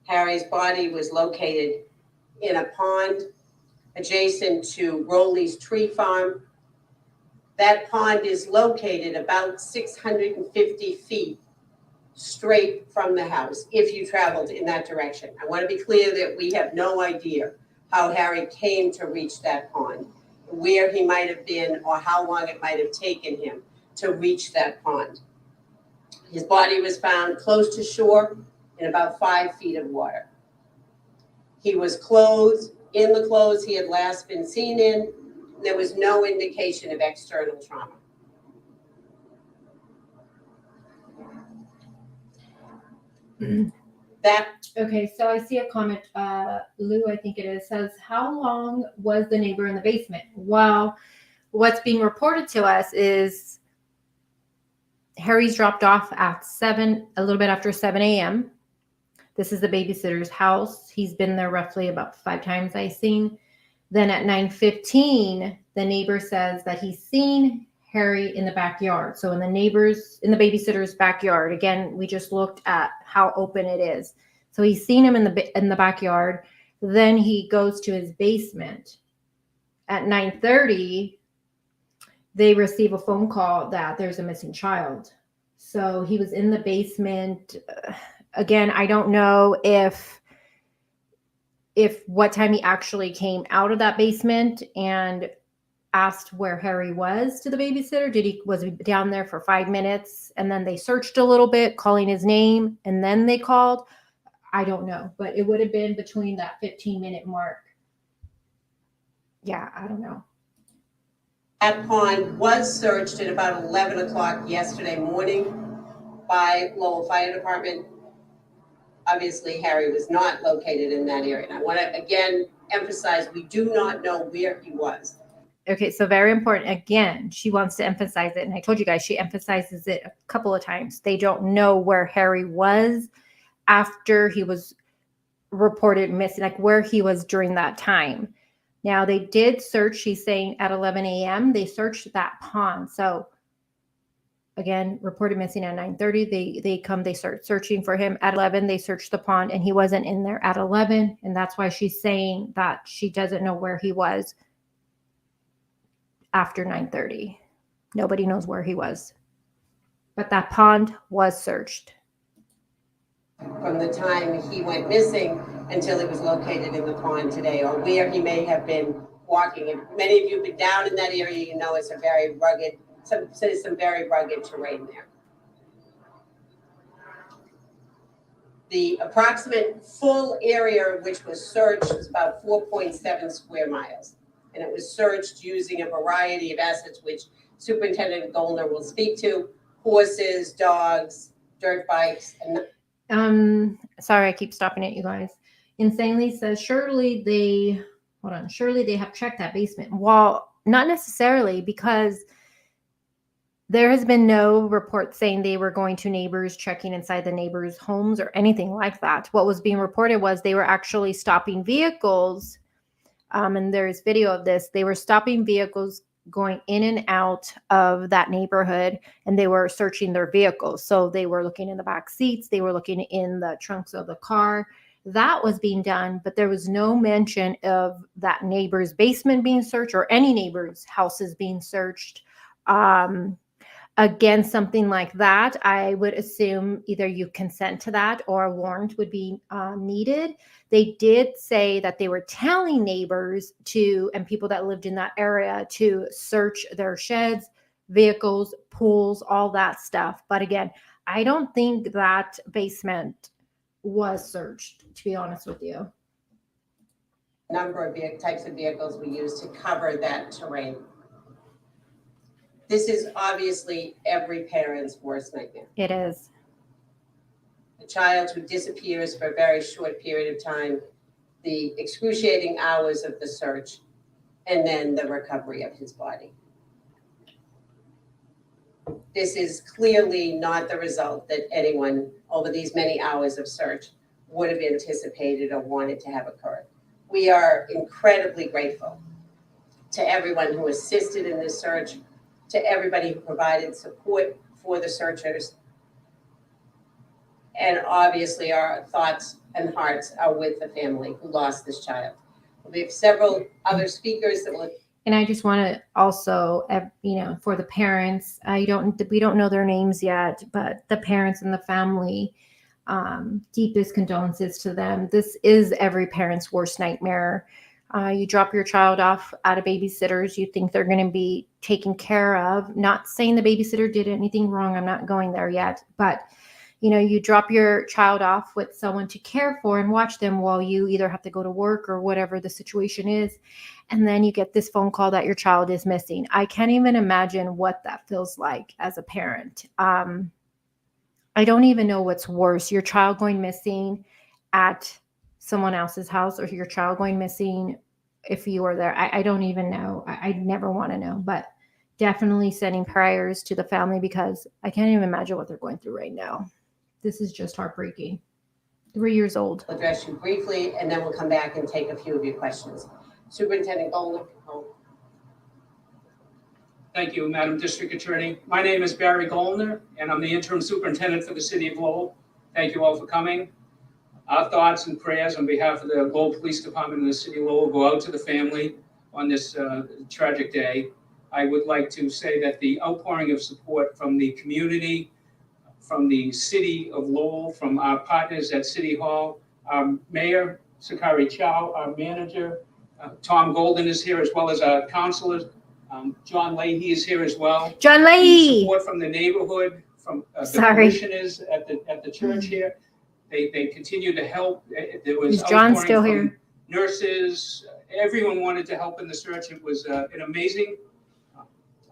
Harry's body was located in a pond adjacent to Rowley's Tree Farm. That pond is located about 650 feet straight from the house if you traveled in that direction. I want to be clear that we have no idea how Harry came to reach that pond, where he might have been, or how long it might have taken him to reach that pond. His body was found close to shore in about 5 feet of water. He was clothed in the clothes he had last been seen in. There was no indication of external trauma. That Okay, so I see a comment, Lou, I think it is, says, how long was the neighbor in the basement? Well, what's being reported to us is Harry's dropped off at 7, a little bit after 7 a.m. This is the babysitter's house. He's been there roughly about 5 times I've seen. Then at 9:15, the neighbor says that he's seen Harry in the backyard. So in the babysitter's backyard. Again, we just looked at how open it is. So he's seen him in the backyard. Then he goes to his basement. At 9:30, they receive a phone call that there's a missing child. So he was in the basement. Again, I don't know if what time he actually came out of that basement and asked where Harry was to the babysitter. Was he down there for 5 minutes and then they searched a little bit, calling his name, and then they called? I don't know, but it would have been between that 15-minute mark. Yeah, I don't know. That pond was searched at about 11 o'clock yesterday morning by Lowell Fire Department. Obviously, Harry was not located in that area. And I want to again emphasize, we do not know where he was. Okay, so very important. Again, she wants to emphasize it. And I told you guys, she emphasizes it a couple of times. They don't know where Harry was after he was reported missing, like where he was during that time. Now, they did search, she's saying at 11 a.m., they searched that pond. So, again, reported missing at 9:30. They start searching for him. At 11, they searched the pond, and he wasn't in there at 11. And that's why she's saying that she doesn't know where he was after 9:30. Nobody knows where he was. But that pond was searched. From the time he went missing until he was located in the pond today, or where he may have been walking. And many of you have been down in that area, you know it's a very rugged, some very rugged terrain there. The approximate full area which was searched was about 4.7 square miles. And it was searched using a variety of assets, which Superintendent Goldner will speak to: horses, dogs, dirt bikes, and sorry, I keep stopping it, you guys. Insanely says, surely they have checked that basement. Well, not necessarily, because there has been no report saying they were going to neighbors, checking inside the neighbors' homes or anything like that. What was being reported was they were actually stopping vehicles. And there's video of this. They were stopping vehicles going in and out of that neighborhood, and they were searching their vehicles. So they were looking in the back seats, they were looking in the trunks of the car. That was being done, but there was no mention of that neighbor's basement being searched or any neighbor's houses being searched. Again, something like that, I would assume either you consent to that or a warrant would be needed. They did say that they were telling neighbors and people that lived in that area to search their sheds, vehicles, pools, all that stuff. But again, I don't think that basement was searched, to be honest with you. Number of types of vehicles we use to cover that terrain. This is obviously every parent's worst nightmare. It is. A child who disappears for a very short period of time, the excruciating hours of the search, and then the recovery of his body. This is clearly not the result that anyone over these many hours of search would have anticipated or wanted to have occurred. We are incredibly grateful to everyone who assisted in this search, to everybody who provided support for the searchers. And obviously our thoughts and hearts are with the family who lost this child. We have several other speakers that will. And I just want to also, for the parents, we don't know their names yet, but the parents and the family, deepest condolences to them. This is every parent's worst nightmare. You drop your child off at a babysitter's, you think they're going to be taken care of. Not saying the babysitter did anything wrong. I'm not going there yet. But, you drop your child off with someone to care for and watch them while you either have to go to work or whatever the situation is. And then you get this phone call that your child is missing. I can't even imagine what that feels like as a parent. I don't even know what's worse, your child going missing at someone else's house or your child going missing if you were there. I don't even know. I never want to know, but definitely sending prayers to the family because I can't even imagine what they're going through right now. This is just heartbreaking. 3 years old. I'll address you briefly, and then we'll come back and take a few of your questions. Superintendent Goldner. Thank you, Madam District Attorney. My name is Barry Goldner, and I'm the interim superintendent for the city of Lowell. Thank you all for coming. Our thoughts and prayers on behalf of the Lowell Police Department and the city of Lowell go out to the family on this tragic day. I would like to say that the outpouring of support from the community, from the city of Lowell, from our partners at City Hall, Mayor Sakari Chow, our manager, Tom Golden is here, as well as our counselors. John Leahy is here as well. John Leahy! Support from the neighborhood, from the parishioners at the church here. They continue to help. There was Is John still from here? Nurses, everyone wanted to help in the search. It was an amazing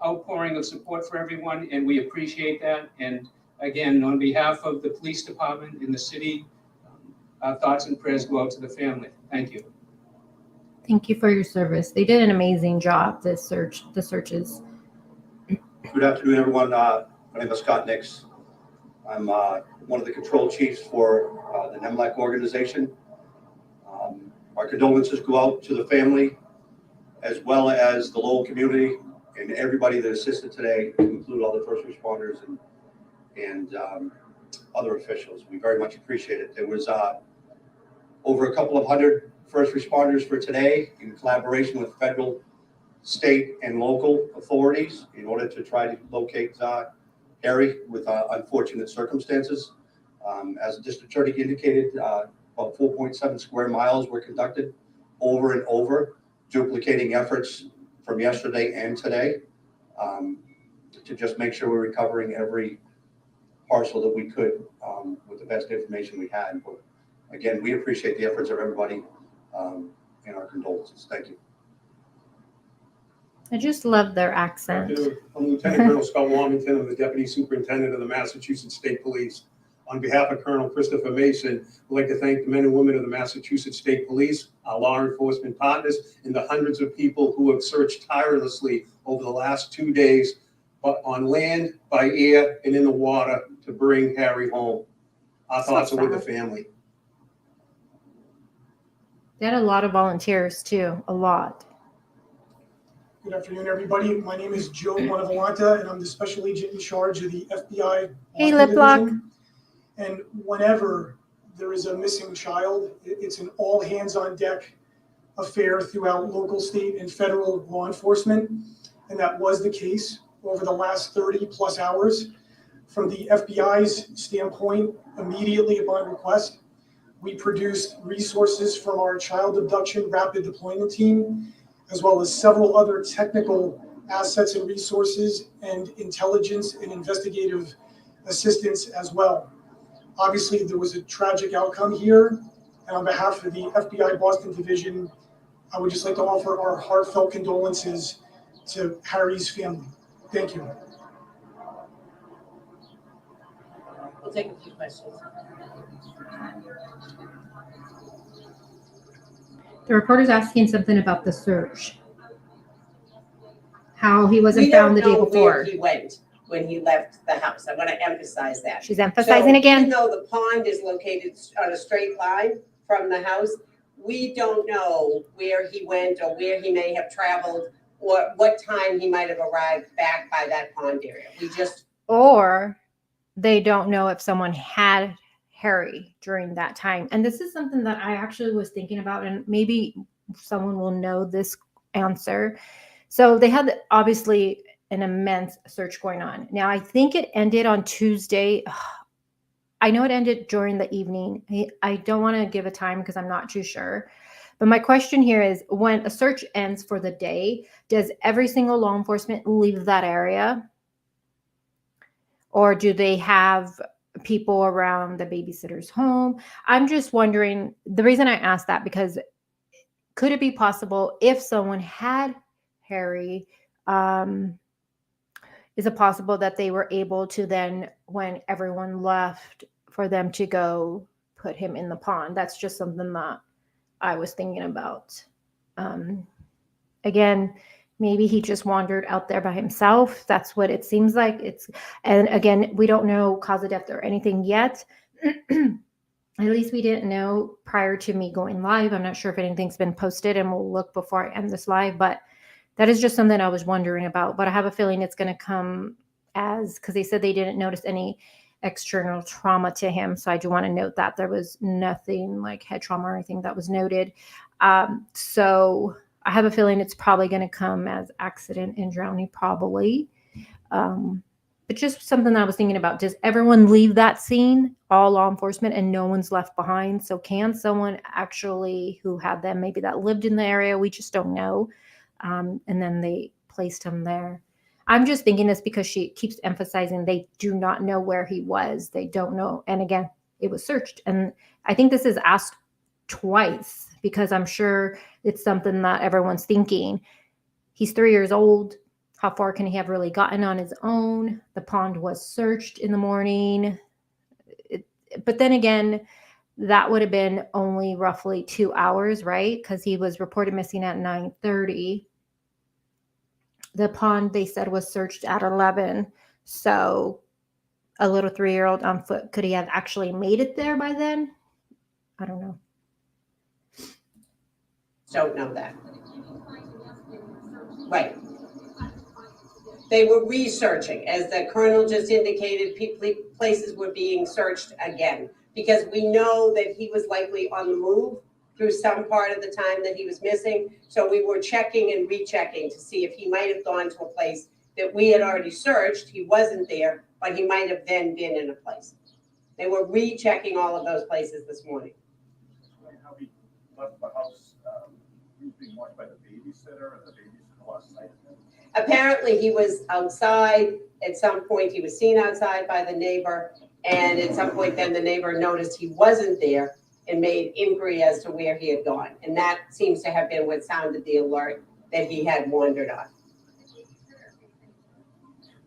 outpouring of support for everyone, and we appreciate that. And again, on behalf of the police department in the city, our thoughts and prayers go out to the family. Thank you. Thank you for your service. They did an amazing job, the searches. Good afternoon, everyone. My name is Scott Nix. I'm one of the control chiefs for the NEMLAC organization. Our condolences go out to the family, as well as the Lowell community and everybody that assisted today, to include all the first responders and other officials. We very much appreciate it. There was over a couple of hundred first responders for today in collaboration with federal, state, and local authorities in order to try to locate Harry with unfortunate circumstances. As the district attorney indicated, about 4.7 square miles were conducted over and over, duplicating efforts from yesterday and today to just make sure we're recovering every parcel that we could with the best information we had. But again, we appreciate the efforts of everybody and our condolences. Thank you. I just love their accent. I'm Lieutenant Colonel Scott Warmington. I'm the Deputy Superintendent of the Massachusetts State Police. On behalf of Colonel Christopher Mason, I'd like to thank the men and women of the Massachusetts State Police, our law enforcement partners, and the hundreds of people who have searched tirelessly over the last 2 days on land, by air, and in the water to bring Harry home. Our thoughts are with the family. They had a lot of volunteers too, a lot. Good afternoon, everybody. My name is Joe Bonavolanta, and I'm the Special Agent in charge of the FBI Hey, Boston Lip Lock. Division. And whenever there is a missing child, it's an all-hands-on-deck affair throughout local, state, and federal law enforcement. And that was the case over the last 30-plus hours. From the FBI's standpoint, immediately upon request, we produced resources from our child abduction rapid deployment team, as well as several other technical assets and resources and intelligence and investigative assistance as well. Obviously, there was a tragic outcome here, and on behalf of the FBI Boston Division, I would just like to offer our heartfelt condolences to Harry's family. Thank you. We'll take a few questions. The reporter's asking something about the search. How he wasn't We don't found the day know where before. he went when he left the house. I want to emphasize that. She's emphasizing So again. even though the pond is located on a straight line from the house, we don't know where he went or where he may have traveled or what time he might have arrived back by that pond area. We just, Or they don't know if someone had Harry during that time. And this is something that I actually was thinking about, and maybe someone will know this answer. So they had obviously an immense search going on. Now, I think it ended on Tuesday. I know it ended during the evening. I don't want to give a time because I'm not too sure. But my question here is, when a search ends for the day, does every single law enforcement leave that area? Or do they have people around the babysitter's home? I'm just wondering, the reason I asked that, because could it be possible if someone had Harry, is it possible that they were able to then when everyone left for them to go put him in the pond. That's just something that I was thinking about. Again, maybe he just wandered out there by himself. That's what it seems like. And again, we don't know cause of death or anything yet. At least we didn't know prior to me going live. I'm not sure if anything's been posted, and we'll look before I end this live, but that is just something I was wondering about. But I have a feeling it's going to come because they said they didn't notice any external trauma to him. So I do want to note that there was nothing like head trauma or anything that was noted. So I have a feeling it's probably going to come as accident and drowning, probably. But just something I was thinking about. Does everyone leave that scene, all law enforcement, and no one's left behind? So can someone actually who had them, maybe that lived in the area, we just don't know, and then they placed him there. I'm just thinking this because she keeps emphasizing they do not know where he was. They don't know. And again, it was searched. And I think this is asked twice because I'm sure it's something that everyone's thinking. He's 3 years old. How far can he have really gotten on his own? The pond was searched in the morning. But then again, that would have been only roughly 2 hours, right? Because he was reported missing at 9:30. The pond, they said, was searched at 11. So a little 3-year-old on foot, could he have actually made it there by then? I don't know. Don't know that. Right. They were researching, as the colonel just indicated, places were being searched again, because we know that he was likely on the move through some part of the time that he was missing. So we were checking and rechecking to see if he might have gone to a place that we had already searched. He wasn't there, but he might have then been in a place. They were rechecking all of those places this morning. How he left the house, he was being watched by the babysitter, and the babysitter lost sight of him. Apparently he was outside. At some point he was seen outside by the neighbor, and at some point then the neighbor noticed he wasn't there and made inquiry as to where he had gone. And that seems to have been what sounded the alert that he had wandered off.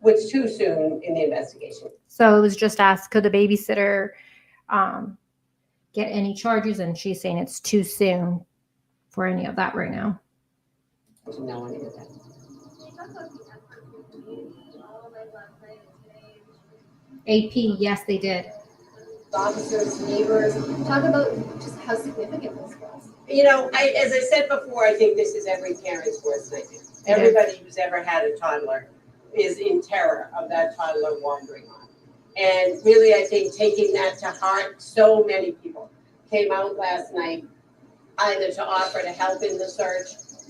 Which too soon in the investigation. So it was just asked, could the babysitter get any charges? And she's saying it's too soon for any of that right now. To know any of that. AP, yes, they did. Officers, neighbors, talk about just how significant this was. You know, as I said before, I think this is every parent's worst nightmare. Everybody who's ever had a toddler is in terror of that toddler wandering off. And really, I think taking that to heart, so many people came out last night either to offer to help in the search,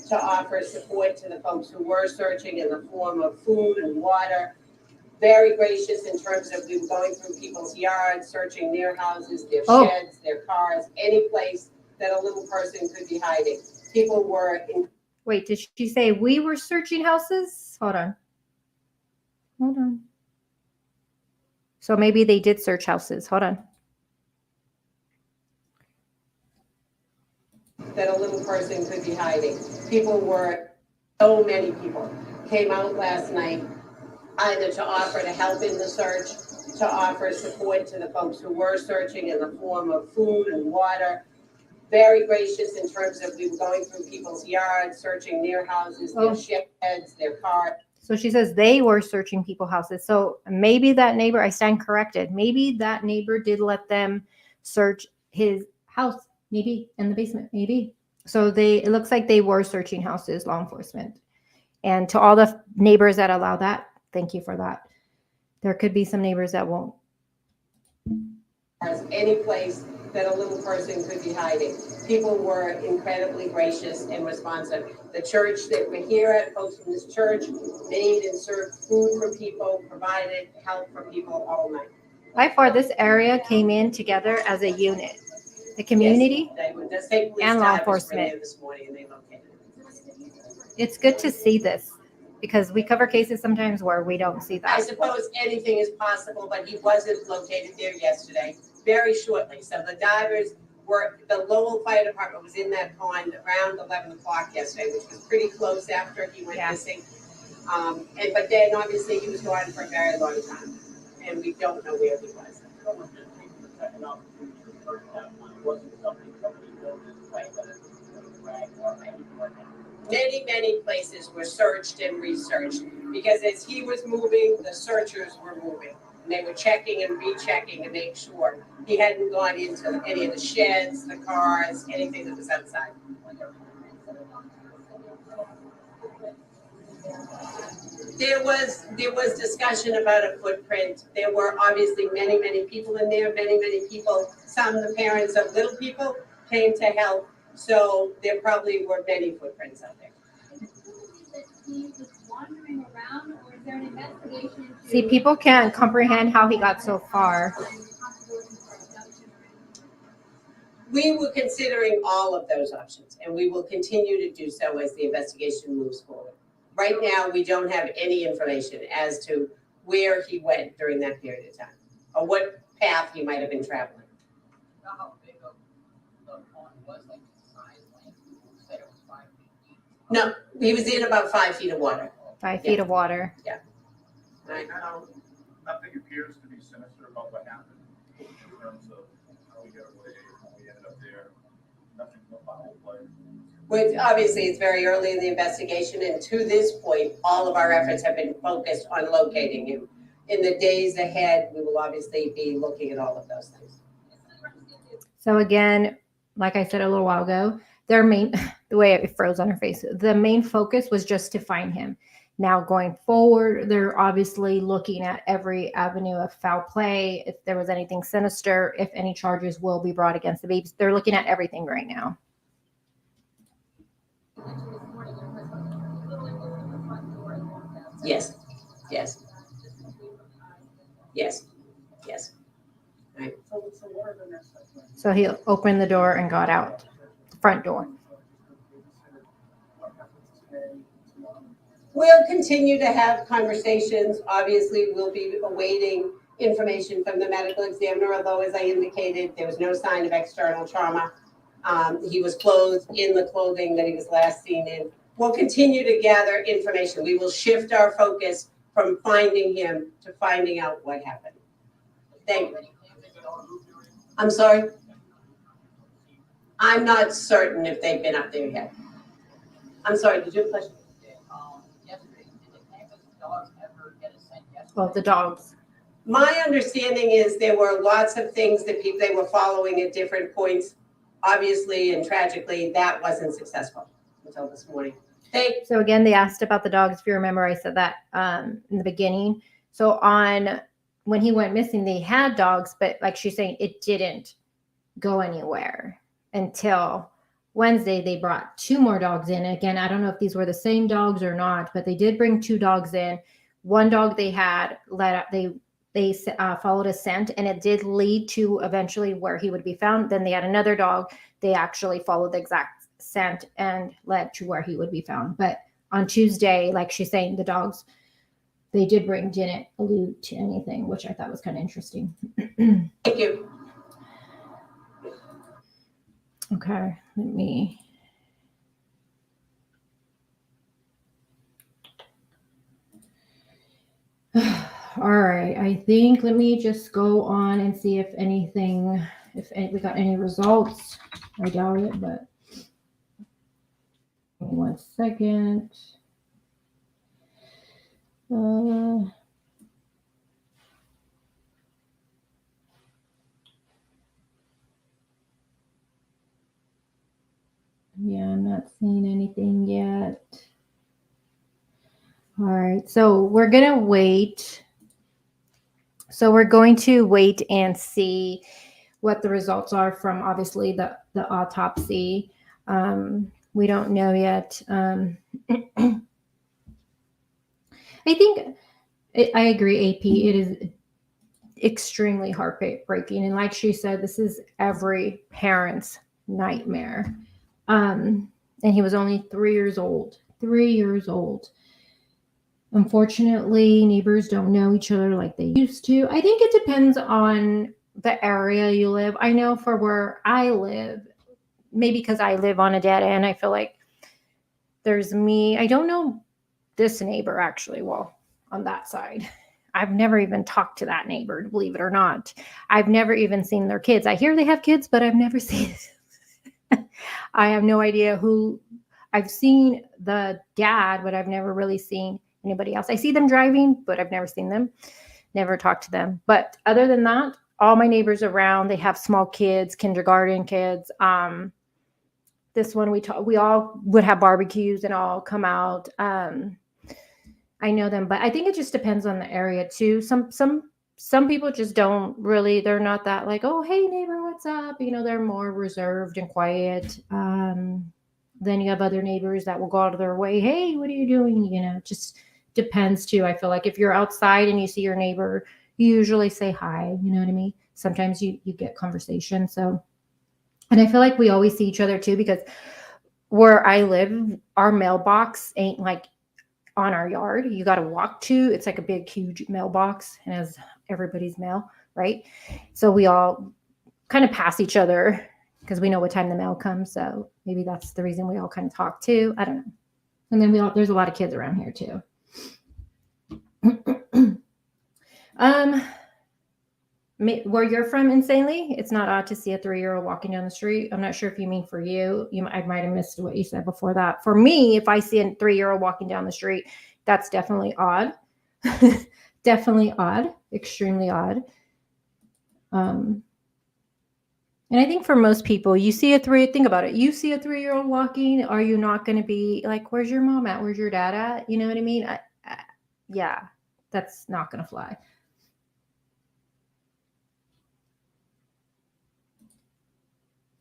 to offer support to the folks who were searching in the form of food and water. Very gracious in terms of we were going through people's yards, searching their houses, their sheds, their cars, any place that a little person could be hiding. People were in. Wait, did she say we were searching houses? Hold on. So maybe they did search houses. Hold on. That a little person could be hiding. So many people came out last night either to offer to help in the search, to offer support to the folks who were searching in the form of food and water. Very gracious in terms of we were going through people's yards, searching their houses, their sheds, their cars. So she says they were searching people's houses. So maybe that neighbor, I stand corrected, maybe that neighbor did let them search his house, maybe in the basement, maybe. So it looks like they were searching houses, law enforcement. And to all the neighbors that allow that, thank you for that. There could be some neighbors that won't. As any place that a little person could be hiding. People were incredibly gracious and responsive. The church that we're here at, folks from this church, made and served food for people, provided help for people all night. By far, this area came in together as a unit. The community and law enforcement. This morning and they located it. It's good to see this because we cover cases sometimes where we don't see that. I suppose anything is possible, but he wasn't located there yesterday, very shortly. So the divers the Lowell Fire Department was in that pond around 11 o'clock yesterday, which was pretty close after he went missing. But then obviously he was gone for a very long time. and we don't know where he was. Many places were searched and researched because as he was moving, the searchers were moving. And they were checking and rechecking to make sure he hadn't gone into any of the sheds, the cars, anything that was outside. There was discussion about a footprint. There were obviously many people in there, many people. Some of the parents of little people came to help. So there probably were many footprints out there. He was wandering around, or is there an investigation? See, people can't comprehend how he got so far. We were considering all of those options, and we will continue to do so as the investigation moves forward. Right now, we don't have any information as to where he went during that period of time, or what path he might have been traveling. How big of the pond was, like size, length? You said it was 5 feet deep. No, he was in about 5 feet of water. 5 feet of water. Right. Nothing appears to be sinister about what happened in terms of how we got away, how we ended up there. Nothing foul play. Which obviously it's very early in the investigation, and to this point, all of our efforts have been focused on locating him. In the days ahead, we will obviously be looking at all of those things. So again, like I said a little while ago, their main, the way it froze on her face, the main focus was just to find him. Now going forward, they're obviously looking at every avenue of foul play. If there was anything sinister, if any charges will be brought against the babies, they're looking at everything right now. Yes. Right. So he opened the door and got out the front door. We'll continue to have conversations. Obviously, we'll be awaiting information from the medical examiner, although as I indicated, there was no sign of external trauma. He was clothed in the clothing that he was last seen in. We'll continue to gather information. We will shift our focus from finding him to finding out what happened. Thank you. I'm sorry? I'm not certain if they've been up there yet. I'm sorry, did you have a question? Yesterday, did the campus dogs ever get a scent yesterday? Well, the dogs. My understanding is there were lots of things that they were following at different points. Obviously and tragically, that wasn't successful until this morning. So again, they asked about the dogs. If you remember, I said that in the beginning. So when he went missing, they had dogs, but like she's saying, it didn't go anywhere until Wednesday. They brought 2 more dogs in. Again, I don't know if these were the same dogs or not, but they did bring 2 dogs in. One dog they had they followed a scent, and it did lead to eventually where he would be found. Then they had another dog. They actually followed the exact scent and led to where he would be found. But on Tuesday, like she's saying, the dogs they did bring didn't allude to anything, which I thought was kind of interesting. Thank you. Okay, let me. All right, I think let me just go on and see if we got any results. I doubt it, but give me 1 second. Yeah, I'm not seeing anything yet. All right, so we're going to wait. So we're going to wait and see what the results are from obviously the autopsy. We don't know yet. I think I agree, AP. It is extremely heartbreaking. And like she said, this is every parent's nightmare. And he was only 3 years old. 3 years old. Unfortunately, neighbors don't know each other like they used to. I think it depends on the area you live. I know for where I live, maybe because I live on a dead end, I feel like there's me. I don't know this neighbor actually. Well, on that side, I've never even talked to that neighbor, believe it or not. I've never even seen their kids. I hear they have kids, but I've never seen I have no idea who. I've seen the dad, but I've never really seen anybody else. I see them driving, but I've never seen them, never talked to them. But other than that, all my neighbors around, they have small kids, kindergarten kids. This one we all would have barbecues and all come out. I know them, but I think it just depends on the area too. Some people just don't really, they're not that like, oh, hey neighbor, what's up? You know, they're more reserved and quiet. Then you have other neighbors that will go out of their way. Hey, what are you doing? You know, it just depends too. I feel like if you're outside and you see your neighbor, you usually say hi, you know what I mean? Sometimes you get conversation. So, and I feel like we always see each other too, because where I live, our mailbox ain't like on our yard. You got to walk to, it's like a big, huge mailbox and has everybody's mail, right? So we all kind of pass each other because we know what time the mail comes. So maybe that's the reason we all kind of talk too. I don't know. And then there's a lot of kids around here too. Where you're from, insanely, it's not odd to see a 3-year-old walking down the street. I'm not sure if you mean for you. I might have missed what you said before that. For me, if I see a 3-year-old walking down the street, that's definitely odd. Definitely odd. Extremely odd. And I think for most people, you see think about it. You see a 3-year-old walking, are you not going to be like, where's your mom at? Where's your dad at? You know what I mean? Yeah, that's not going to fly.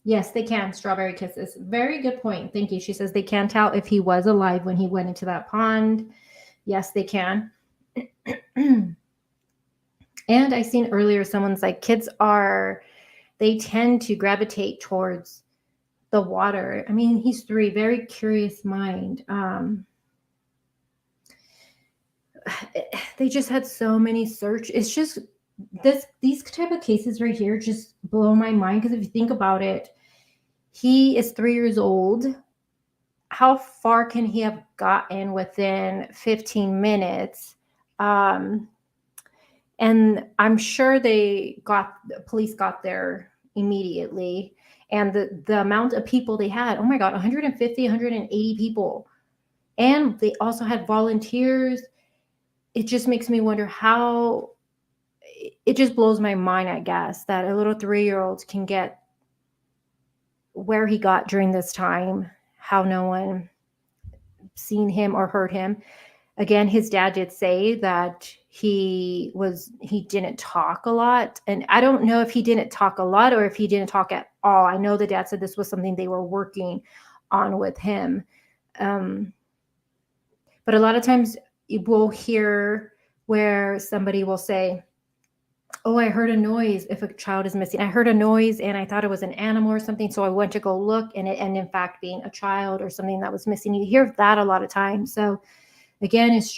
Yes, they can. Strawberry kisses. Very good point. Thank you. She says they can tell if he was alive when he went into that pond. Yes, they can. And I seen earlier, someone's like, kids they tend to gravitate towards the water. I mean, he's 3, very curious mind. They just had so many search. It's just these type of cases right here just blow my mind, because if you think about it, he is 3 years old. How far can he have gotten within 15 minutes? And I'm sure the police got there immediately. And the amount of people they had, oh my God, 150, 180 people. And they also had volunteers. It just makes me wonder how, it just blows my mind, I guess, that a little 3-year-old can get where he got during this time, how no one seen him or heard him. Again, his dad did say that he didn't talk a lot. And I don't know if he didn't talk a lot or if he didn't talk at all. I know the dad said this was something they were working on with him. But a lot of times you will hear where somebody will say, oh, I heard a noise if a child is missing. I heard a noise and I thought it was an animal or something. So I went to go look, and it ended in fact being a child or something that was missing. You hear that a lot of times. So again, it's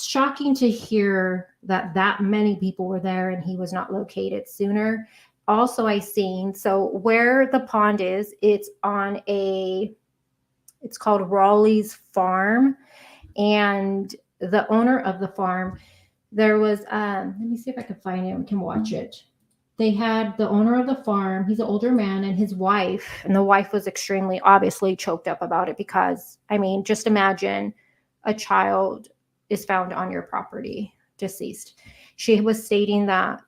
shocking to hear that many people were there and he was not located sooner. Also, I seen, so where the pond is, it's called Raleigh's Farm. And the owner of the farm, there was, let me see if I can find it. We can watch it. They had the owner of the farm. He's an older man, and his wife, and the wife was extremely obviously choked up about it, because, I mean, just imagine a child is found on your property, deceased. She was stating that,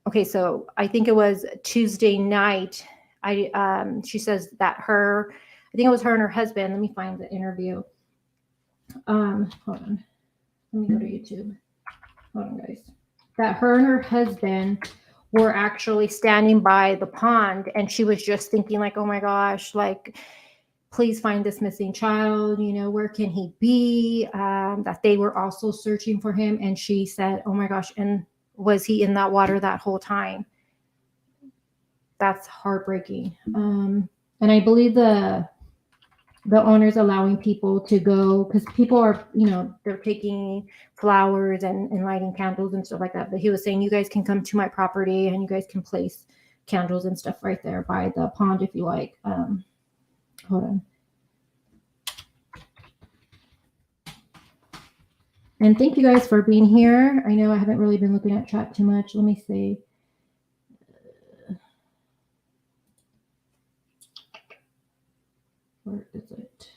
okay, so I think it was Tuesday night. She says that I think it was her and her husband. Let me find the interview. Hold on. Let me go to YouTube. Hold on, guys. That her and her husband were actually standing by the pond, and she was just thinking like, oh my gosh, like, please find this missing child. You know, where can he be? That they were also searching for him. And she said, oh my gosh, and was he in that water that whole time? That's heartbreaking. And I believe the owner's allowing people to go, because people are, you know, they're taking flowers and lighting candles and stuff like that. But he was saying, you guys can come to my property and you guys can place candles and stuff right there by the pond if you like. Hold on. And thank you guys for being here. I know I haven't really been looking at chat too much. Let me see. Where is it?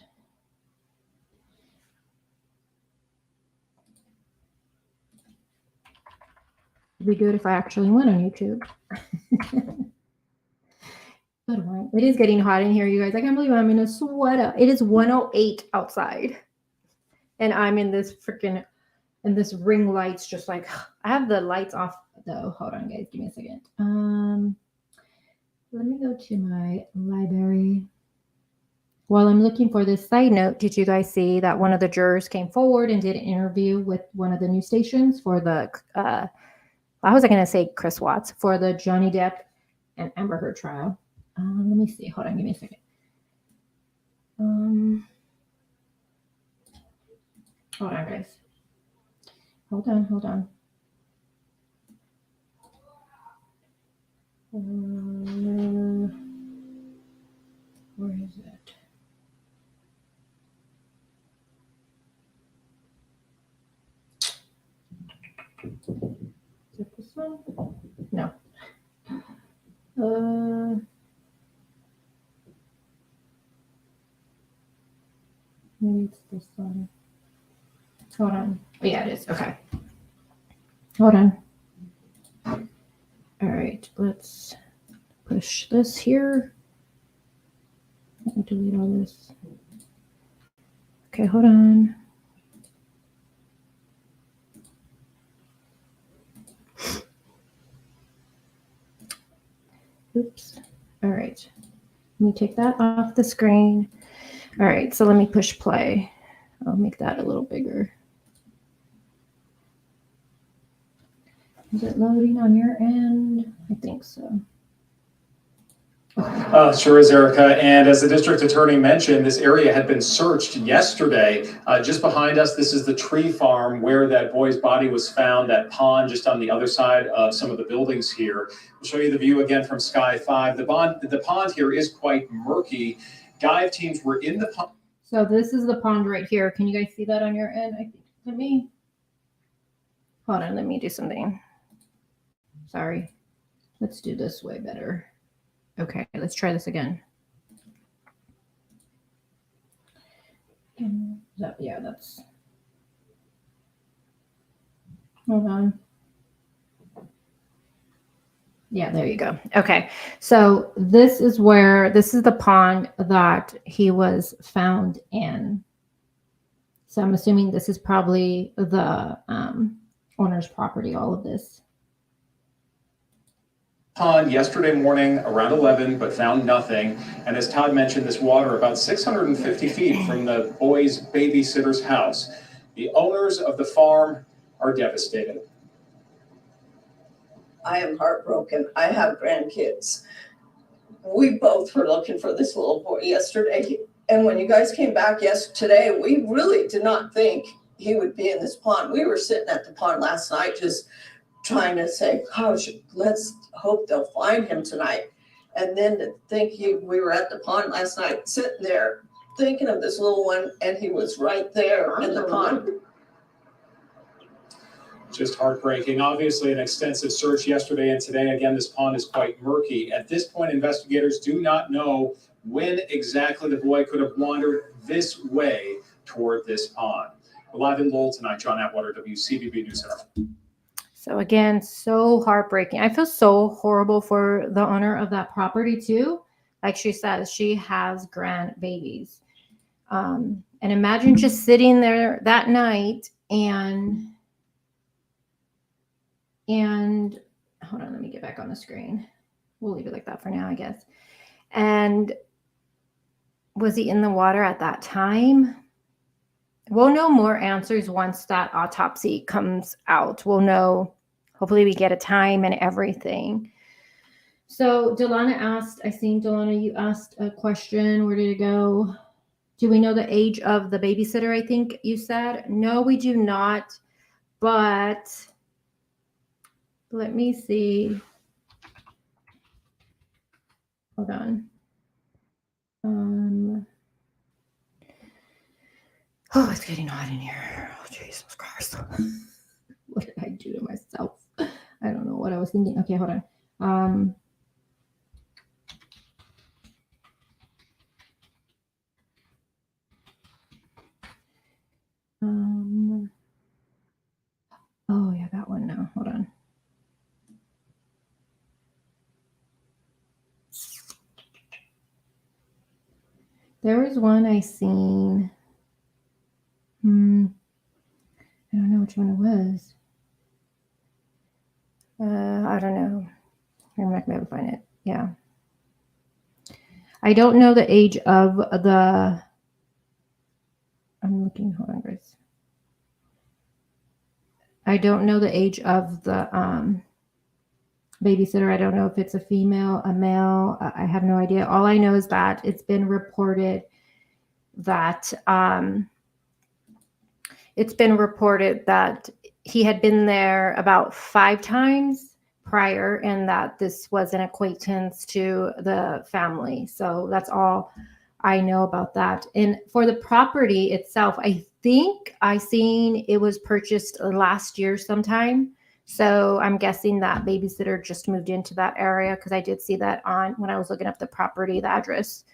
It'd be good if I actually went on YouTube. Good one. It is getting hot in here, you guys. I can't believe I'm in a sweater. It is 108 outside. And I'm in this freaking, and this ring lights just like, I have the lights off though. Hold on, guys. Give me a second. Let me go to my library. While I'm looking for this side note, did you guys see that one of the jurors came forward and did an interview with one of the news stations for the, how was I going to say Chris Watts, for the Johnny Depp and Amber Heard trial? Let me see. Hold on. Give me a second. Hold on, guys. Hold on. Where is it? Is it this one? No. Maybe it's this one. Hold on. Oh, yeah, it is. Okay. Hold on. All right. Let's push this here. Let me delete all this. Okay, hold on. Oops. All right. Let me take that off the screen. All right. So let me push play. I'll make that a little bigger. Is it loading on your end? I think so. Sure is, Erica. And as the district attorney mentioned, this area had been searched yesterday. Just behind us, this is the tree farm where that boy's body was found, that pond just on the other side of some of the buildings here. We'll show you the view again from Sky 5. The pond here is quite murky. Dive teams were in the pond. So this is the pond right here. Can you guys see that on your end? I think. Let me. Hold on. Let me do something. Sorry. Let's do this way better. Okay, let's try this again. Yeah, that's. Hold on. Yeah, there you go. Okay, so this is the pond that he was found in. So I'm assuming this is probably the owner's property, all of this. Pond yesterday morning around 11, but found nothing. And as Todd mentioned, this water about 650 feet from the boy's babysitter's house. The owners of the farm are devastated. I am heartbroken. I have grandkids. We both were looking for this little boy yesterday. And when you guys came back today, we really did not think he would be in this pond. We were sitting at the pond last night just trying to say, gosh, let's hope they'll find him tonight. And then to think we were at the pond last night, sitting there thinking of this little one, and he was right there in the pond. Just heartbreaking. Obviously, an extensive search yesterday and today. Again, this pond is quite murky. At this point, investigators do not know when exactly the boy could have wandered this way toward this pond. We're live in Lowell tonight. John Atwater, WCBB News Center. So again, so heartbreaking. I feel so horrible for the owner of that property too. Like she says, she has grandbabies. And imagine just sitting there that night and hold on, let me get back on the screen. We'll leave it like that for now, I guess. And was he in the water at that time? We'll know more answers once that autopsy comes out. We'll know, hopefully we get a time and everything. So Delana asked, I think Delana, you asked a question. Where did it go? Do we know the age of the babysitter, I think you said? No, we do not. But let me see. Hold on. Oh, it's getting hot in here. Oh, jeez. Jesus Christ. What did I do to myself? I don't know what I was thinking. Okay, hold on. Oh yeah, that one now. Hold on. There was one I seen. I don't know which one it was. I don't know. I'm not gonna be able to find it. Yeah. I don't know the age of the. I'm looking. Hold on, guys. I don't know the age of the babysitter. I don't know if it's a female, a male. I have no idea. All I know is that it's been reported that he had been there about 5 times prior, and that this was an acquaintance to the family. So that's all I know about that. And for the property itself, I think I seen it was purchased last year sometime. So I'm guessing that babysitter just moved into that area, because I did see that on when I was looking up the property, the address.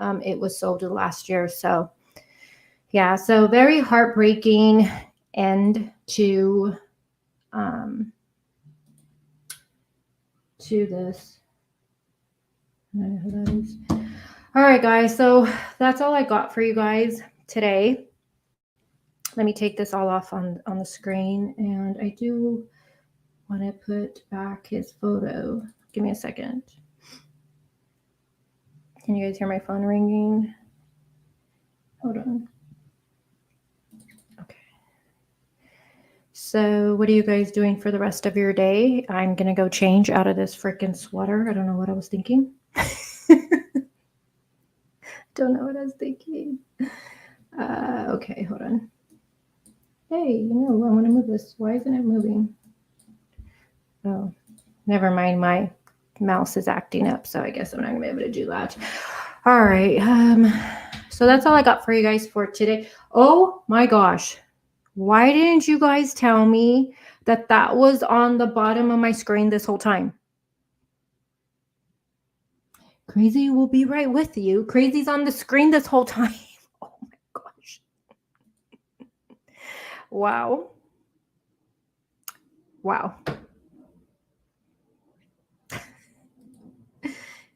It was sold last year. So yeah, so very heartbreaking end to this. I don't know who that is. All right, guys. So that's all I got for you guys today. Let me take this all off on the screen, and I do want to put back his photo. Give me a second. Can you guys hear my phone ringing? Hold on. Okay. So what are you guys doing for the rest of your day? I'm going to go change out of this freaking sweater. I don't know what I was thinking. Don't know what I was thinking. Okay, hold on. Hey, I want to move this. Why isn't it moving? Oh, never mind. My mouse is acting up, so I guess I'm not going to be able to do that. All right. So that's all I got for you guys for today. Oh my gosh. Why didn't you guys tell me that that was on the bottom of my screen this whole time? Crazy will be right with you. Crazy's on the screen this whole time. Oh my gosh. Wow. Wow.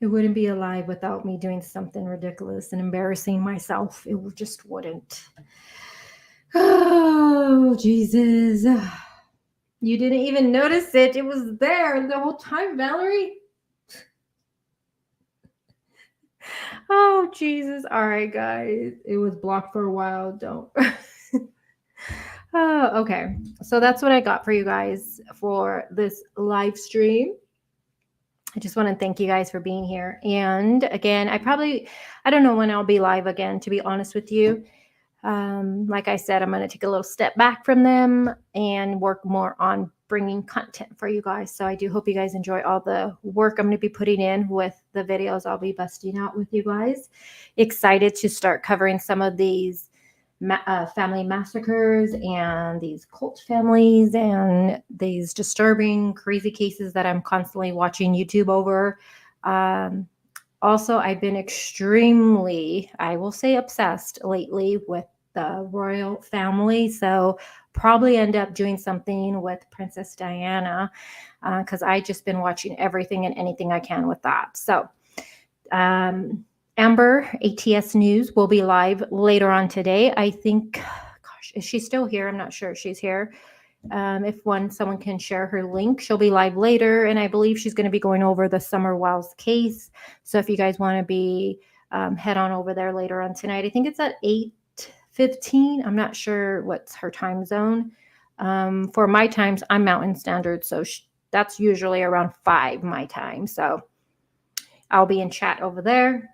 It wouldn't be alive without me doing something ridiculous and embarrassing myself. It just wouldn't. Oh, Jesus. You didn't even notice it. It was there the whole time, Valerie. Oh, Jesus. All right, guys. It was blocked for a while. Don't. Oh, okay. So that's what I got for you guys for this live stream. I just want to thank you guys for being here. And again, I don't know when I'll be live again, to be honest with you. Like I said, I'm going to take a little step back from them and work more on bringing content for you guys. So I do hope you guys enjoy all the work I'm going to be putting in with the videos I'll be busting out with you guys. Excited to start covering some of these family massacres and these cult families and these disturbing, crazy cases that I'm constantly watching YouTube over. Also, I've been extremely, I will say, obsessed lately with the royal family. So probably end up doing something with Princess Diana, because I've just been watching everything and anything I can with that. So Amber, ATS News, will be live later on today. I think, gosh, is she still here? I'm not sure if she's here. If someone can share her link, she'll be live later. And I believe she's going to be going over the Summer Wells case. So if you guys want to be, head on over there later on tonight. I think it's at 8:15. I'm not sure what's her time zone. For my times, I'm Mountain Standard. So that's usually around 5 my time. So I'll be in chat over there.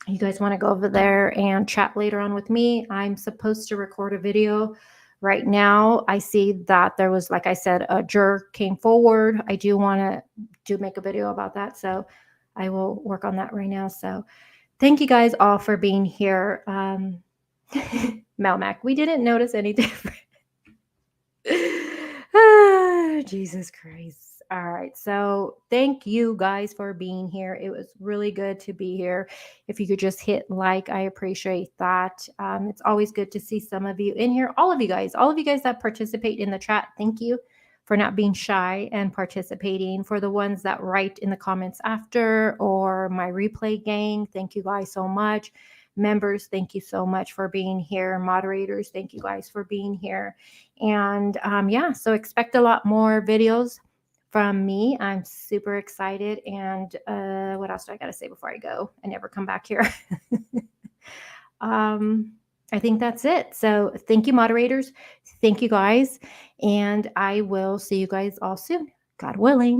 You guys want to go over there and chat later on with me? I'm supposed to record a video right now. I see that there was, like I said, a juror came forward. I do want to make a video about that. So I will work on that right now. So thank you guys all for being here. Melmac, we didn't notice any difference. Jesus Christ. All right. So thank you guys for being here. It was really good to be here. If you could just hit like, I appreciate that. It's always good to see some of you in here. All of you guys that participate in the chat, thank you for not being shy and participating. For the ones that write in the comments after, or my replay gang, thank you guys so much. Members, thank you so much for being here. Moderators, thank you guys for being here. And yeah, so expect a lot more videos from me. I'm super excited. And what else do I got to say before I go and never come back here? I think that's it. So thank you, moderators. Thank you, guys. And I will see you guys all soon, God willing.